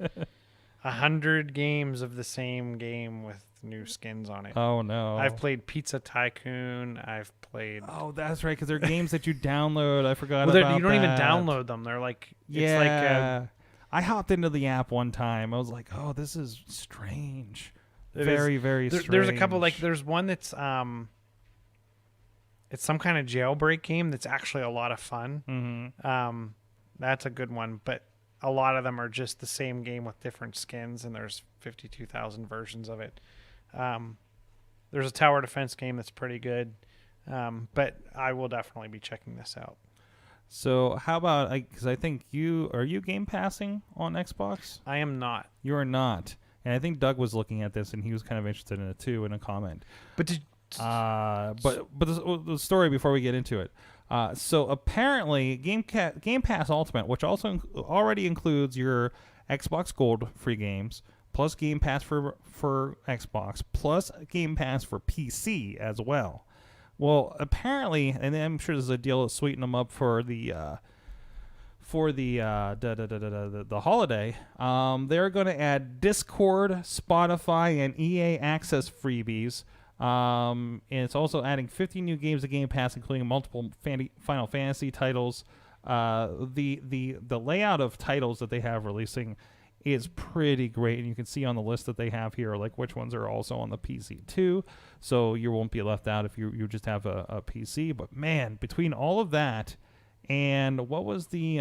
100 games of the same game with new skins on it. Oh no! I've played Pizza Tycoon. I've played. Oh, that's right. Because they're games that you download. I forgot Well, about you don't even that. download them. They're like Yeah. it's like I hopped into the app one time. I was like, "Oh, this is strange." It Very, is. very strange. There's a couple there's one that's it's some kind of jailbreak game that's actually a lot of fun. Mm-hmm. That's a good one, but a lot of them are just the same game with different skins, and there's 52,000 versions of it. There's a tower defense game that's pretty good, but I will definitely be checking this out. So how about because I think you game passing on Xbox? I am not. You are not, and I think Doug was looking at this and he was kind of interested in it too in a comment. But But the story before we get into it, So apparently, Game Pass Ultimate, which also already includes your Xbox Gold free games, plus Game Pass for Xbox, plus Game Pass for PC as well. Well, apparently, and I'm sure there's a deal to sweeten them up for the holiday. They're going to add Discord, Spotify, and EA Access freebies. And it's also adding 50 new games to Game Pass, including multiple Final Fantasy titles. The layout of titles that they have releasing is pretty great, and you can see on the list that they have here, like which ones are also on the PC too. So you won't be left out if you just have a PC. But man, between all of that and what was the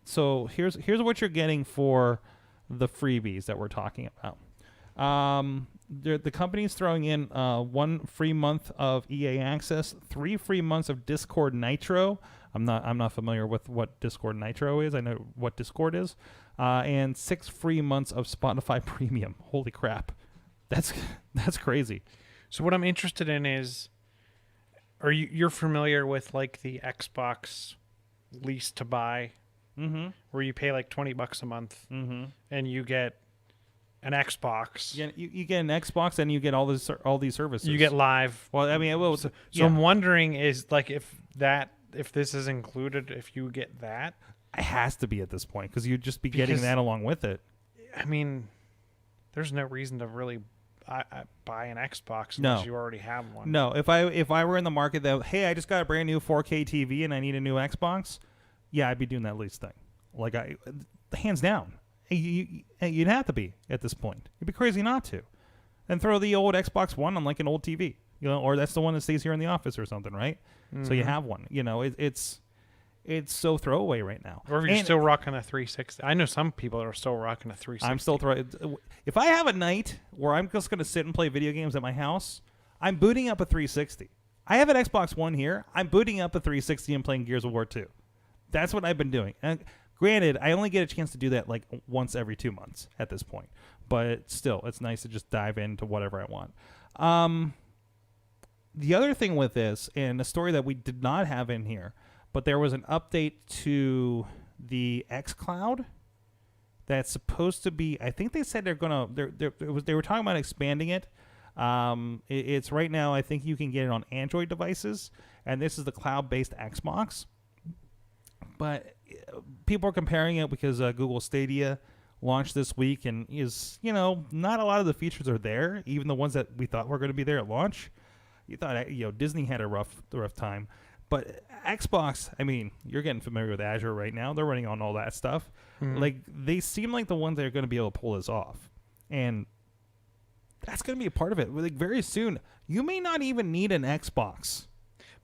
so here's what you're getting for the freebies that we're talking about. The company's throwing in 1 free month of EA Access, 3 free months of Discord Nitro. I'm not familiar with what Discord Nitro is. I know what Discord is, and 6 free months of Spotify Premium. Holy crap, that's crazy. So what I'm interested in is, you're familiar with like the Xbox lease to buy, where you pay like $20 a month, and you get an Xbox. Yeah, you get an Xbox and you get all these services. You get live. Well, I mean, So I'm wondering is like if this is included, if you get that. It has to be at this point because you'd just be getting that along with it. I mean, there's no reason to really buy an Xbox unless you already have one. No, if I were in the market that, hey, I just got a brand new 4K TV and I need a new Xbox, yeah, I'd be doing that lease thing. Like hands down. You'd have to be at this point. You'd be crazy not to. And throw the old Xbox One on like an old TV, or that's the one that stays here in the office or something, right? So you have one. It's so throwaway right now. Or if you're still rocking a 360. I know some people that are still rocking a 360. I'm still if I have a night where I'm just going to sit and play video games at my house, I'm booting up a 360. I have an Xbox One here. I'm booting up a 360 and playing Gears of War 2. That's what I've been doing. And granted, I only get a chance to do that like once every 2 months at this point. But still, it's nice to just dive into whatever I want. The other thing with this, and a story that we did not have in here, but there was an update to the xCloud that's supposed to be, I think they said they were talking about expanding it. It's right now, I think you can get it on Android devices, and this is the cloud-based Xbox. But people are comparing it because Google Stadia launched this week and is, not a lot of the features are there, even the ones that we thought were going to be there at launch. You thought, Disney had a rough time. But Xbox, I mean, you're getting familiar with Azure right now. They're running on all that stuff. Like, they seem like the ones that are going to be able to pull this off. And that's going to be a part of it. Like, very soon, you may not even need an Xbox.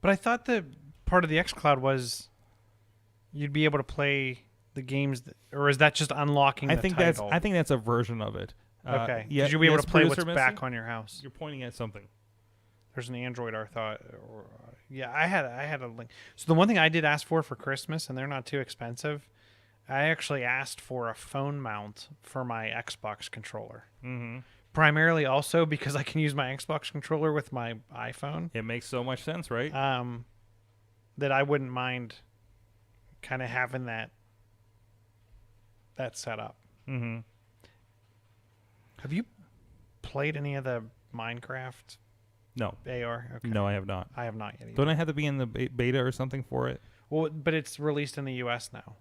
But I thought the part of the xCloud was you'd be able to play the games, or is that just unlocking the title? I think that's a version of it. Okay. Yeah, you'll be able to play what's Missy? back on your house. You're pointing at something. There's an Android, I thought. I had a link. So the one thing I did ask for Christmas, and they're not too expensive, I actually asked for a phone mount for my Xbox controller. Primarily also because I can use my Xbox controller with my iPhone. It makes so much sense, right? That I wouldn't mind kind of having that set up. Have you played any of the Minecraft? No. AR? Okay. No, I have not. I have not yet either. Don't I have to be in the beta or something for it? Well, but it's released in the U.S. now.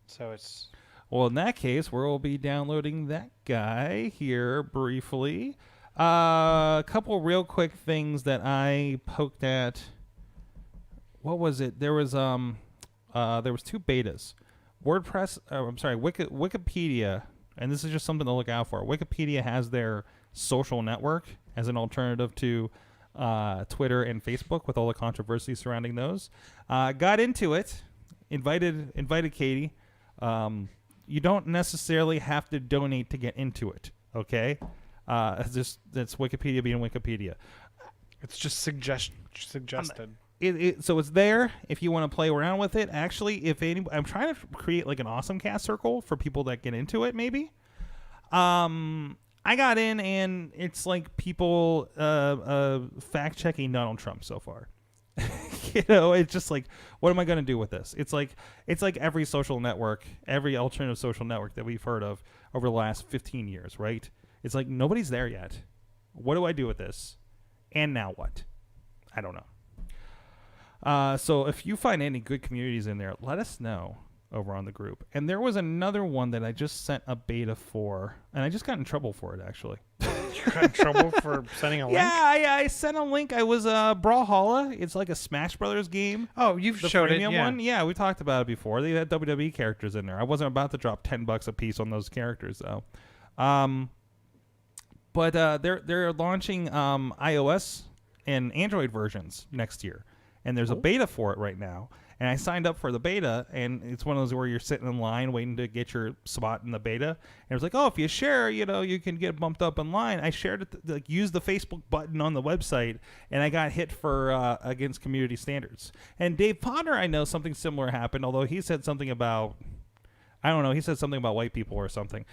So it's... Well, in that case, we'll be downloading that guy here briefly. A couple real quick things that I poked at. What was it? There was 2 betas. Wikipedia, and this is just something to look out for. Wikipedia has their social network as an alternative to Twitter and Facebook with all the controversy surrounding those. Got into it, invited Katie. You don't necessarily have to donate to get into it, okay? That's Wikipedia being Wikipedia. It's just suggested. So it's there if you want to play around with it. Actually, I'm trying to create like an AwesomeCast circle for people that get into it, maybe. I got in, and it's like people fact-checking Donald Trump so far. It's just like, what am I going to do with this? It's like every social network, every alternative social network that we've heard of over the last 15 years, right? It's like nobody's there yet. What do I do with this? And now what? I don't know. So if you find any good communities in there, let us know over on the group. And there was another one that I just sent a beta for, and I just got in trouble for it, actually. You got in trouble for sending a link? Yeah, I sent a link. I was Brawlhalla. It's like a Smash Brothers game. Oh, you've The showed it, freemium yeah. one? Yeah, we talked about it before. They had WWE characters in there. I wasn't about to drop $10 a piece on those characters, though. But they're launching iOS and Android versions next year, and there's a beta for it right now. And I signed up for the beta, and it's one of those where you're sitting in line waiting to get your spot in the beta. And it was like, oh, if you share, you can get bumped up in line. I shared it, used the Facebook button on the website, and I got hit for against community standards. And Dave Potter, I know something similar happened, although he said something about, I don't know, he said something about white people or something.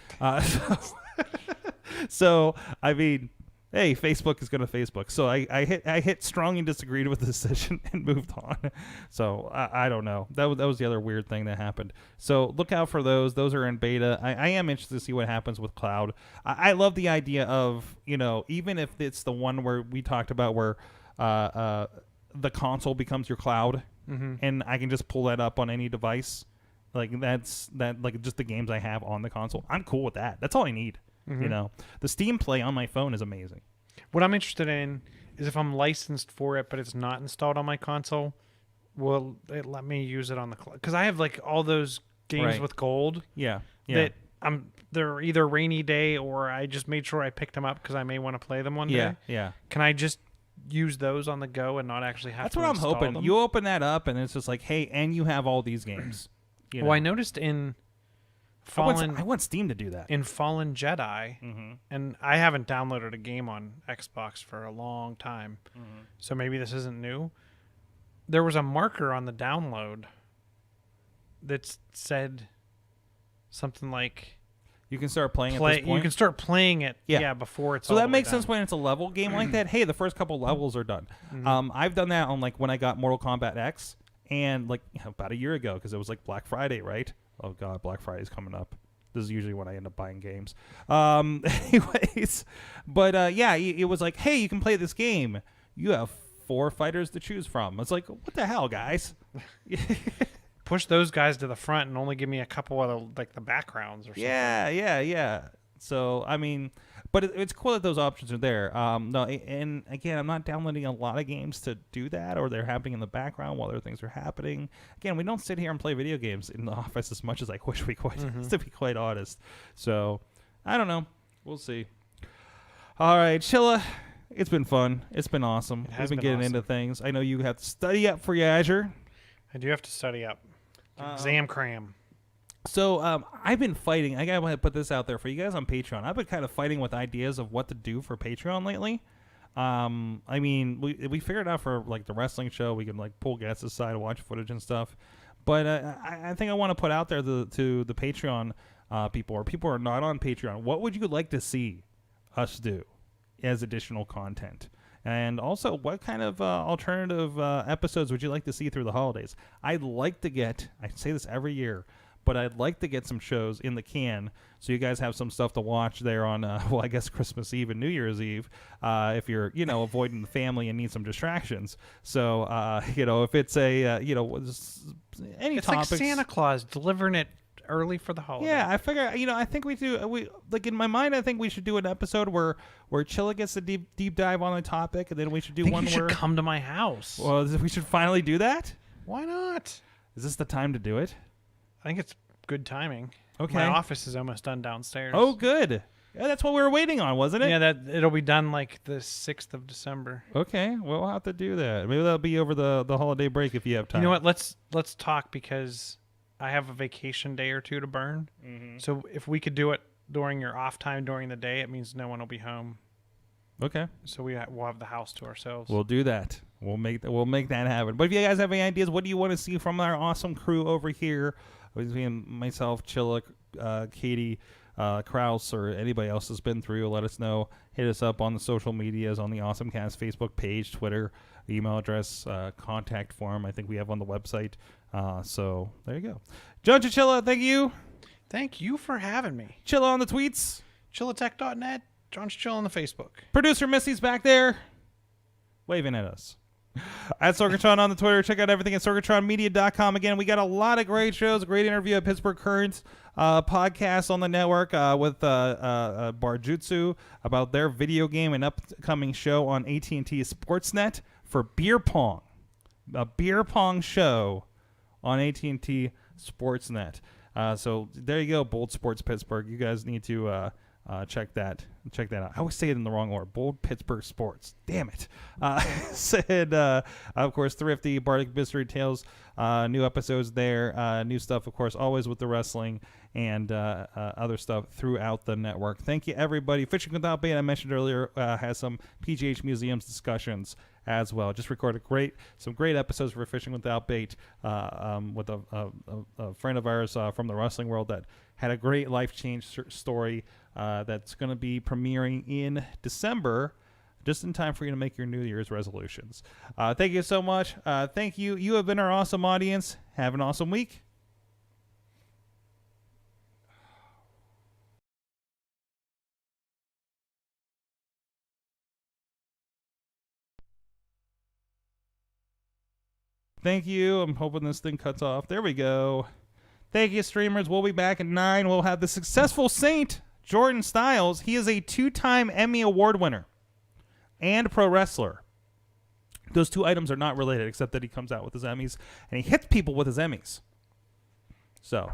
So I mean, hey, Facebook is going to Facebook. So I hit strong and disagreed with the decision and moved on. So I don't know. That was the other weird thing that happened. So look out for those. Those are in beta. I am interested to see what happens with cloud. I love the idea of, even if it's the one where we talked about where the console becomes your cloud, and I can just pull that up on any device. Like like just the games I have on the console. I'm cool with that. That's all I need. The Steam Play on my phone is amazing. What I'm interested in is if I'm licensed for it, but it's not installed on my console, will it let me use it on the cloud? Because I have like all those games with gold. Yeah. That they're either rainy day or I just made sure I picked them up because I may want to play them one day. Yeah. Can I just use those on the go and not actually have That's to what I'm install hoping. them? You open that up and it's just like, hey, and you have all these games. Well, I noticed in I want Steam to do that. in Fallen Jedi, and I haven't downloaded a game on Xbox for a long time, so maybe this isn't new. There was a marker on the download that said something like You can start playing at this point. you can start playing it before it's So all that the way makes sense done. when it's a level game like that. Hey, the first couple levels are done. I've done that on like when I got Mortal Kombat X, and like about a year ago because it was like Black Friday, right? Oh God, Black Friday's coming up. This is usually when I end up buying games. Anyways, but it was like, hey, you can play this game. You have 4 fighters to choose from. It's like, what the hell, guys? Push those guys to the front and only give me a couple of the backgrounds or something. Yeah. So, I mean, but it's cool that those options are there. No, and again, I'm not downloading a lot of games to do that, or they're happening in the background while other things are happening. Again, we don't sit here and play video games in the office as much as I wish we could, to be quite honest. So, I don't know. We'll see. All right, Chilla. It's been fun. It's been awesome. We've been getting into things. I know you have to study up for your Azure. I do have to study up. Exam cram. So I've been fighting. I gotta put this out there for you guys on Patreon. I've been kind of fighting with ideas of what to do for Patreon lately. I mean, we figured out for like the wrestling show, we can like pull guests aside and watch footage and stuff. But I think I want to put out there to the Patreon people, or people who are not on Patreon. What would you like to see us do as additional content? And also, what kind of alternative episodes would you like to see through the holidays? I'd like to get, I say this every year, but I'd like to get some shows in the can so you guys have some stuff to watch there on, I guess Christmas Eve and New Year's Eve, if you're, avoiding the family and need some distractions. So, if it's a, any It's topics. like Santa Claus delivering it early for the holiday. Yeah, I figure, I think we like in my mind, I think we should do an episode where Chilla gets a deep dive on a topic, and then we should do I think one you should where come to my house. well, we should finally do that. Why not? Is this the time to do it? I think it's good timing. Okay. My office is almost done downstairs. Oh, good. Yeah, that's what we were waiting on, wasn't it? Yeah, that it'll be done like the 6th of December. Okay, we'll have to do that. Maybe that'll be over the holiday break if you have time. You know what? Let's talk because I have a vacation day or two to burn. So if we could do it during your off time during the day, it means no one will be home. Okay. So we'll have the house to ourselves. We'll do that. We'll make that happen. But if you guys have any ideas, what do you want to see from our awesome crew over here? Between myself, Chilla, Katie, Kraus, or anybody else has been through, let us know. Hit us up on the social medias, on the AwesomeCast Facebook page, Twitter. email address, contact form. I think we have on the website. So there you go. John Chichilla, thank you. Thank you for having me. Chilla on the tweets. Chillatech.net. John's Chill on the Facebook. Producer Missy's back there waving at us. At Sorgatron on the Twitter. Check out everything at sorgatronmedia.com. Again, we got a lot of great shows. A great interview at Pittsburgh Currents podcast on the network with Barjutsu about their video game and upcoming show on AT&T Sportsnet for beer pong. A beer pong show on AT&T Sportsnet. So there you go, Bold Sports Pittsburgh. You guys need to check that out. I always say it in the wrong order. Bold Pittsburgh Sports. Damn it. Said, of course, Thrifty, Bardic Mystery Tales, new episodes there. New stuff, of course, always with the wrestling and other stuff throughout the network. Thank you, everybody. Fishing Without Bait, I mentioned earlier, has some PGH Museums discussions as well. Just recorded some great episodes for Fishing Without Bait with a friend of ours from the wrestling world that had a great life change story that's going to be premiering in December, just in time for you to make your New Year's resolutions. Thank you so much. Thank you. You have been our awesome audience. Have an awesome week. Thank you. I'm hoping this thing cuts off. There we go. Thank you, streamers. We'll be back at 9. We'll have the successful Saint, Jordan Styles. He is a 2-time Emmy Award winner and pro wrestler. Those two items are not related, except that he comes out with his Emmys and he hits people with his Emmys. So